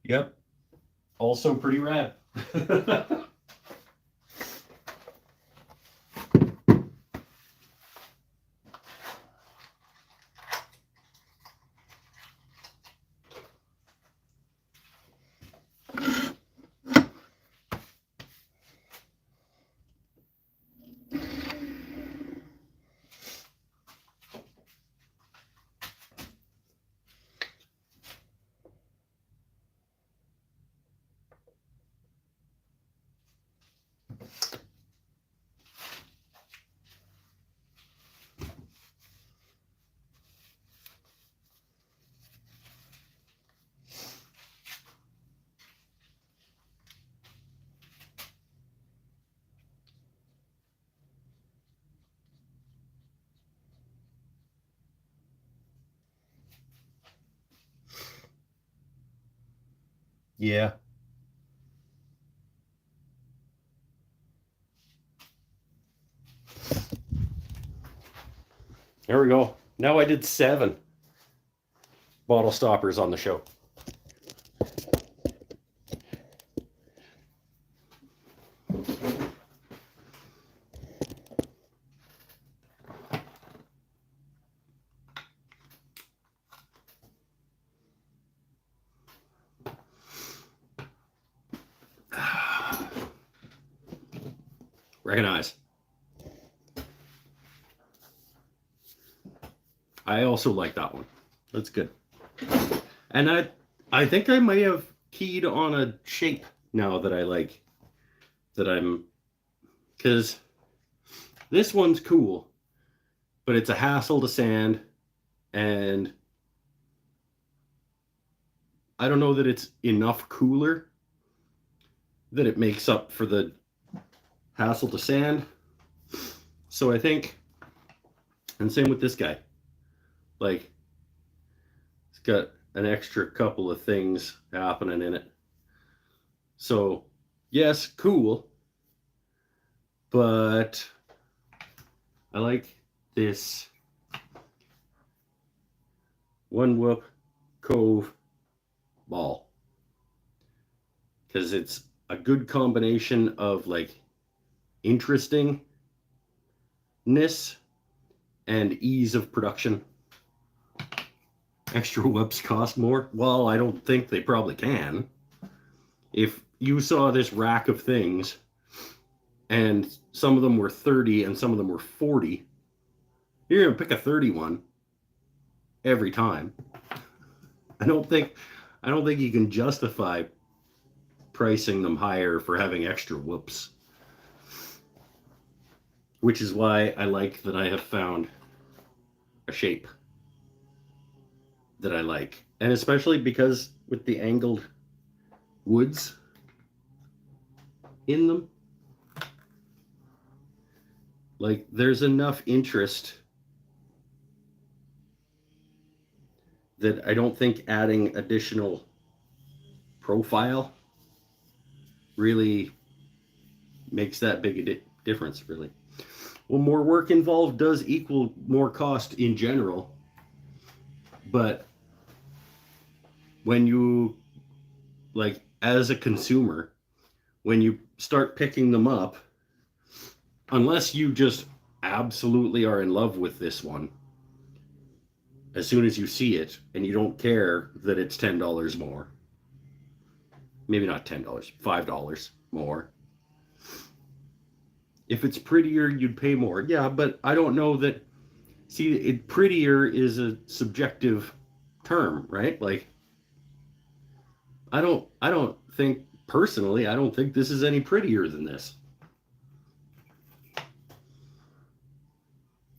Yep. Also pretty rad. Yeah. There we go. Now I did 7 bottle stoppers on the show. Recognize. I also like that one. That's good. And I think I may have keyed on a shape now that I like, that I'm, because this one's cool, but it's a hassle to sand, and I don't know that it's enough cooler that it makes up for the hassle to sand. So I think, and same with this guy, like, it's got an extra couple of things happening in it. So, yes, cool, but I like this One Whoop Cove ball because it's a good combination of like interestingness and ease of production. Extra whoops cost more? Well, I don't think they probably can. If you saw this rack of things and some of them were 30 and some of them were 40, you're going to pick a 31 every time. I don't think you can justify pricing them higher for having extra whoops. Which is why I like that I have found a shape that I like. And especially because with the angled woods in them, like there's enough interest that I don't think adding additional profile really makes that big a difference, really. Well, more work involved does equal more cost in general, but when you, like, as a consumer, when you start picking them up, unless you just absolutely are in love with this one, as soon as you see it and you don't care that it's $10 more, maybe not $10, $5 more. If it's prettier, you'd pay more. Yeah, but I don't know that. See, prettier is a subjective term, right? Like, I don't think personally, I don't think this is any prettier than this.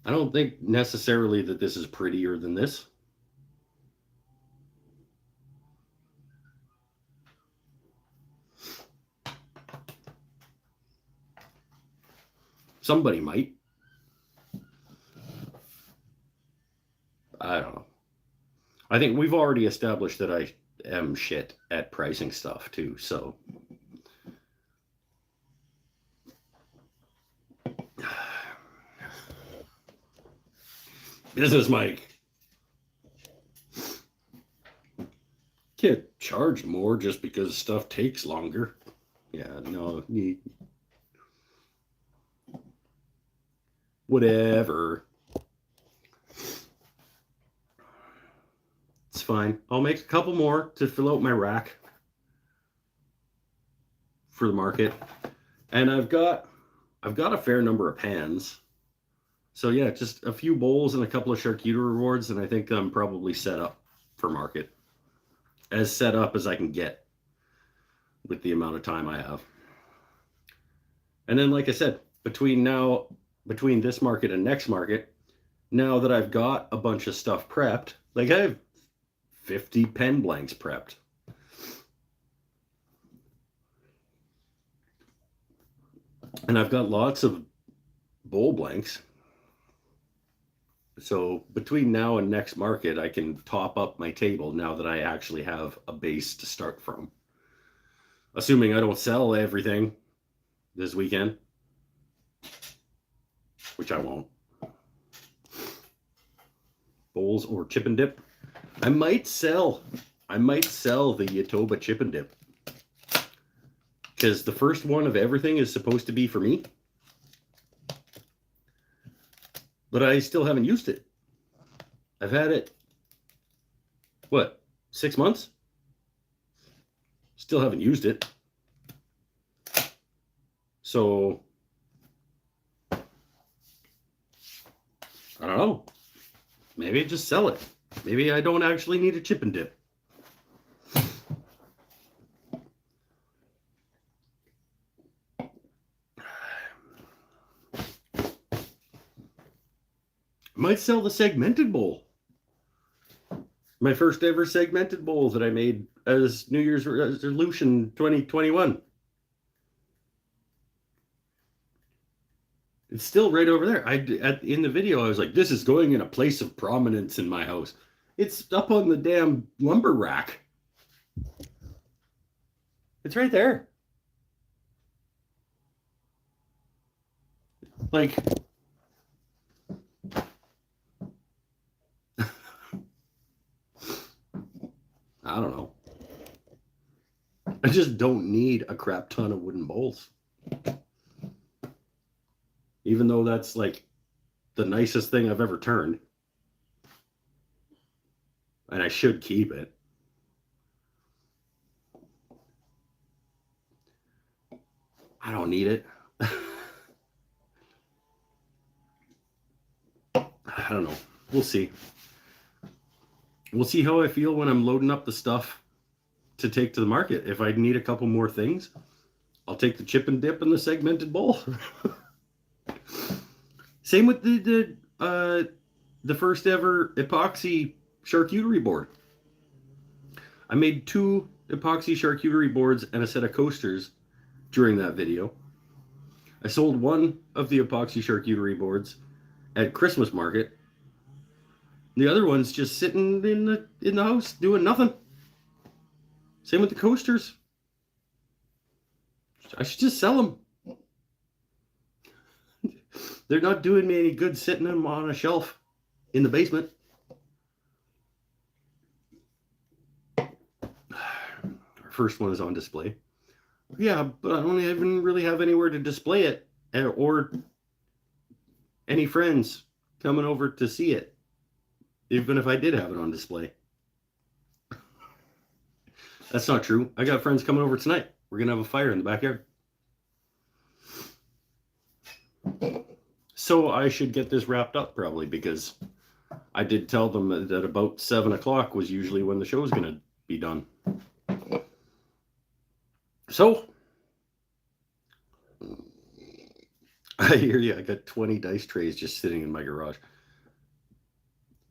I don't think necessarily that this is prettier than this. Somebody might. I don't know. I think we've already established that I am shit at pricing stuff too, so. Business Mike. Can't charge more just because stuff takes longer. Yeah, no. Whatever. It's fine. I'll make a couple more to fill out my rack for the market. And I've got a fair number of pans. So yeah, just a few bowls and a couple of charcuterie boards, and I think I'm probably set up for market. As set up as I can get with the amount of time I have. And then, like I said, between this market and next market, now that I've got a bunch of stuff prepped, like I have 50 pen blanks prepped. And I've got lots of bowl blanks. So between now and next market, I can top up my table now that I actually have a base to start from. Assuming I don't sell everything this weekend, which I won't. Bowls or chip and dip. I might sell the Yatoba chip and dip. Because the first one of everything is supposed to be for me. But I still haven't used it. I've had it, what, 6 months? Still haven't used it. So, I don't know. Maybe just sell it. Maybe I don't actually need a chip and dip. Might sell the segmented bowl. My first ever segmented bowl that I made as New Year's resolution 2021. It's still right over there. In the video, I was like, this is going in a place of prominence in my house. It's up on the damn lumber rack. It's right there. Like, I don't know. I just don't need a crap ton of wooden bowls. Even though that's like the nicest thing I've ever turned. And I should keep it. I don't need it. I don't know. We'll see. We'll see how I feel when I'm loading up the stuff to take to the market. If I need a couple more things, I'll take the chip and dip and the segmented bowl. Same with the first ever epoxy charcuterie board. I made 2 epoxy charcuterie boards and a set of coasters during that video. I sold one of the epoxy charcuterie boards at Christmas market. The other one's just sitting in the house doing nothing. Same with the coasters. I should just sell them. They're not doing me any good sitting them on a shelf in the basement. Our first one is on display. Yeah, but I don't even really have anywhere to display it or any friends coming over to see it, even if I did have it on display. That's not true. I got friends coming over tonight. We're going to have a fire in the backyard. So I should get this wrapped up probably, because I did tell them that about 7 o'clock was usually when the show is going to be done. So, I hear you. I got 20 dice trays just sitting in my garage.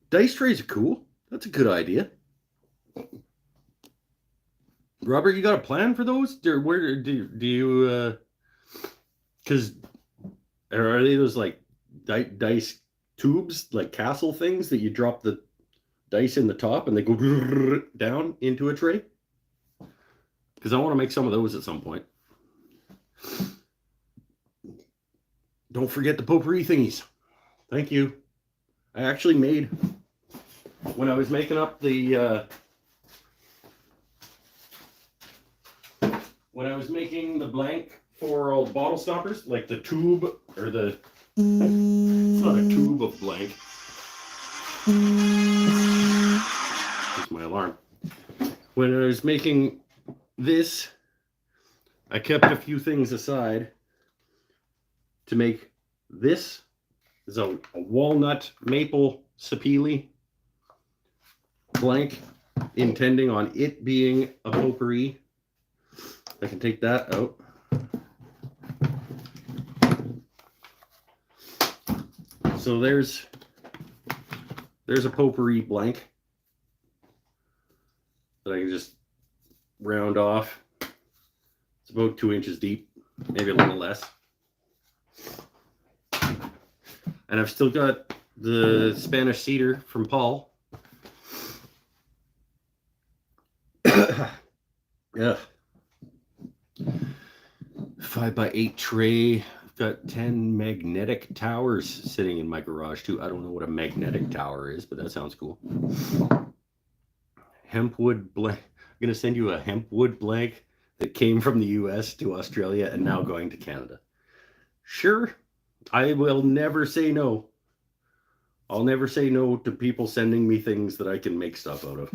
Dice trays are cool. That's a good idea. Robert, you got a plan for those? Where do you because are they those like dice tubes, like castle things that you drop the dice in the top and they go down into a tray? Because I want to make some of those at some point. Don't forget the potpourri thingies. Thank you. I actually made, when I was making up the when I was making the blank for all the bottle stoppers, like the tube or the, it's not a tube of blank. Here's my alarm. When I was making this, I kept a few things aside to make this. Is a walnut maple sapele blank, intending on it being a potpourri. I can take that out. So there's a potpourri blank that I can just round off. It's about 2 inches deep, maybe a little less. And I've still got the Spanish cedar from Paul. Yeah. 5x8 tray. I've got 10 magnetic towers sitting in my garage too. I don't know what a magnetic tower is, but that sounds cool. Hempwood blank. I'm going to send you a hempwood blank that came from the US to Australia and now going to Canada. Sure, I will never say no. I'll never say no to people sending me things that I can make stuff out of.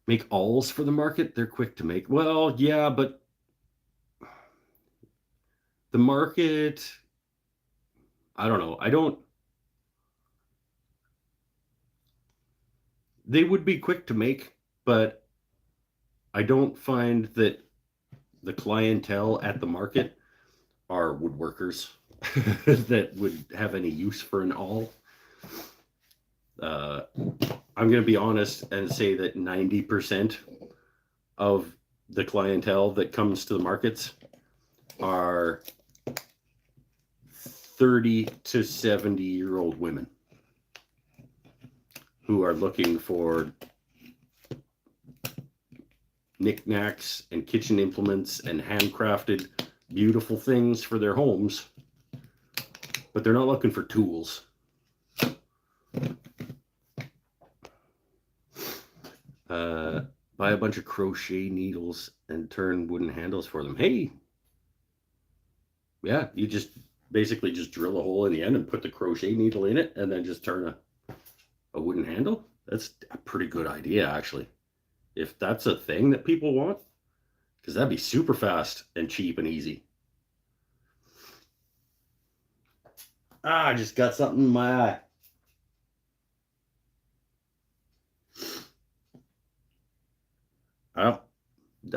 Make awls for the market? They're quick to make. Well, yeah, but the market, I don't know. They would be quick to make, but I don't find that the clientele at the market are woodworkers that would have any use for an awl. I'm going to be honest and say that 90% of the clientele that comes to the markets are 30 to 70-year-old women who are looking for knickknacks and kitchen implements and handcrafted beautiful things for their homes, but they're not looking for tools. Buy a bunch of crochet needles and turn wooden handles for them. Hey, yeah, you just basically just drill a hole in the end and put the crochet needle in it and then just turn a wooden handle. That's a pretty good idea, actually, if that's a thing that people want, because that'd be super fast and cheap and easy. I just got something in my eye.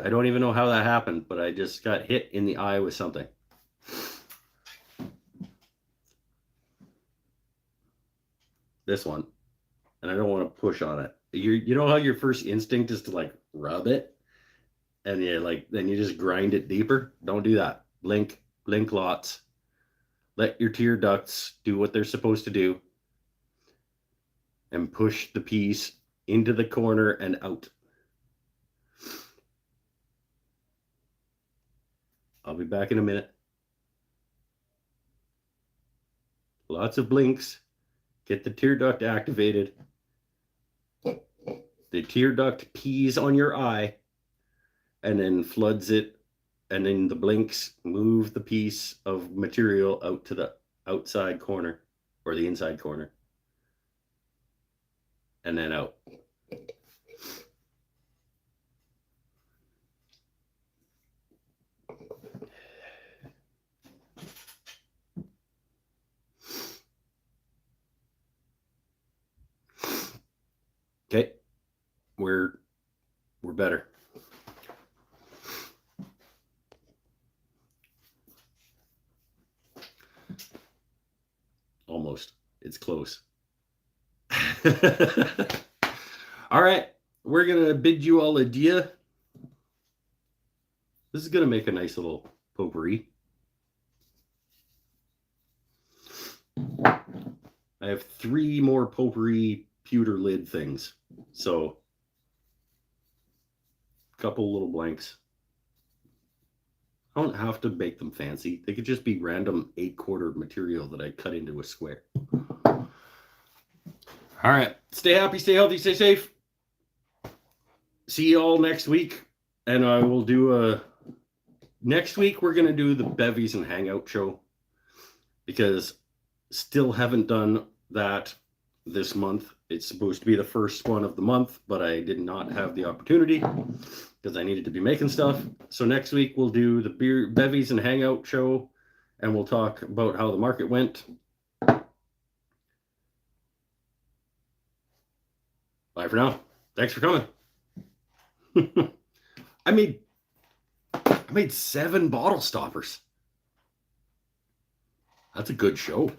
I don't even know how that happened, but I just got hit in the eye with something. This one. And I don't want to push on it. You know how your first instinct is to like rub it? And then you just grind it deeper? Don't do that. Blink lots. Let your tear ducts do what they're supposed to do. And push the piece into the corner and out. I'll be back in a minute. Lots of blinks. Get the tear duct activated. The tear duct pees on your eye and then floods it, and then the blinks move the piece of material out to the outside corner or the inside corner and then out. Okay, we're better. Almost. It's close. All right, we're gonna bid you all adieu. This is gonna make a nice little potpourri. I have 3 more potpourri pewter lid things, so a couple little blanks. I don't have to make them fancy. They could just be random 8-quarter material that I cut into a square. All right, stay happy, stay healthy, stay safe. See you all next week, and I will do next week we're going to do the Bevies and Hangout show, because still haven't done that this month. It's supposed to be the first one of the month, but I did not have the opportunity because I needed to be making stuff. So next week we'll do the Bevies and Hangout show, and we'll talk about how the market went. Bye for now. Thanks for coming. I made 7 bottle stoppers. That's a good show.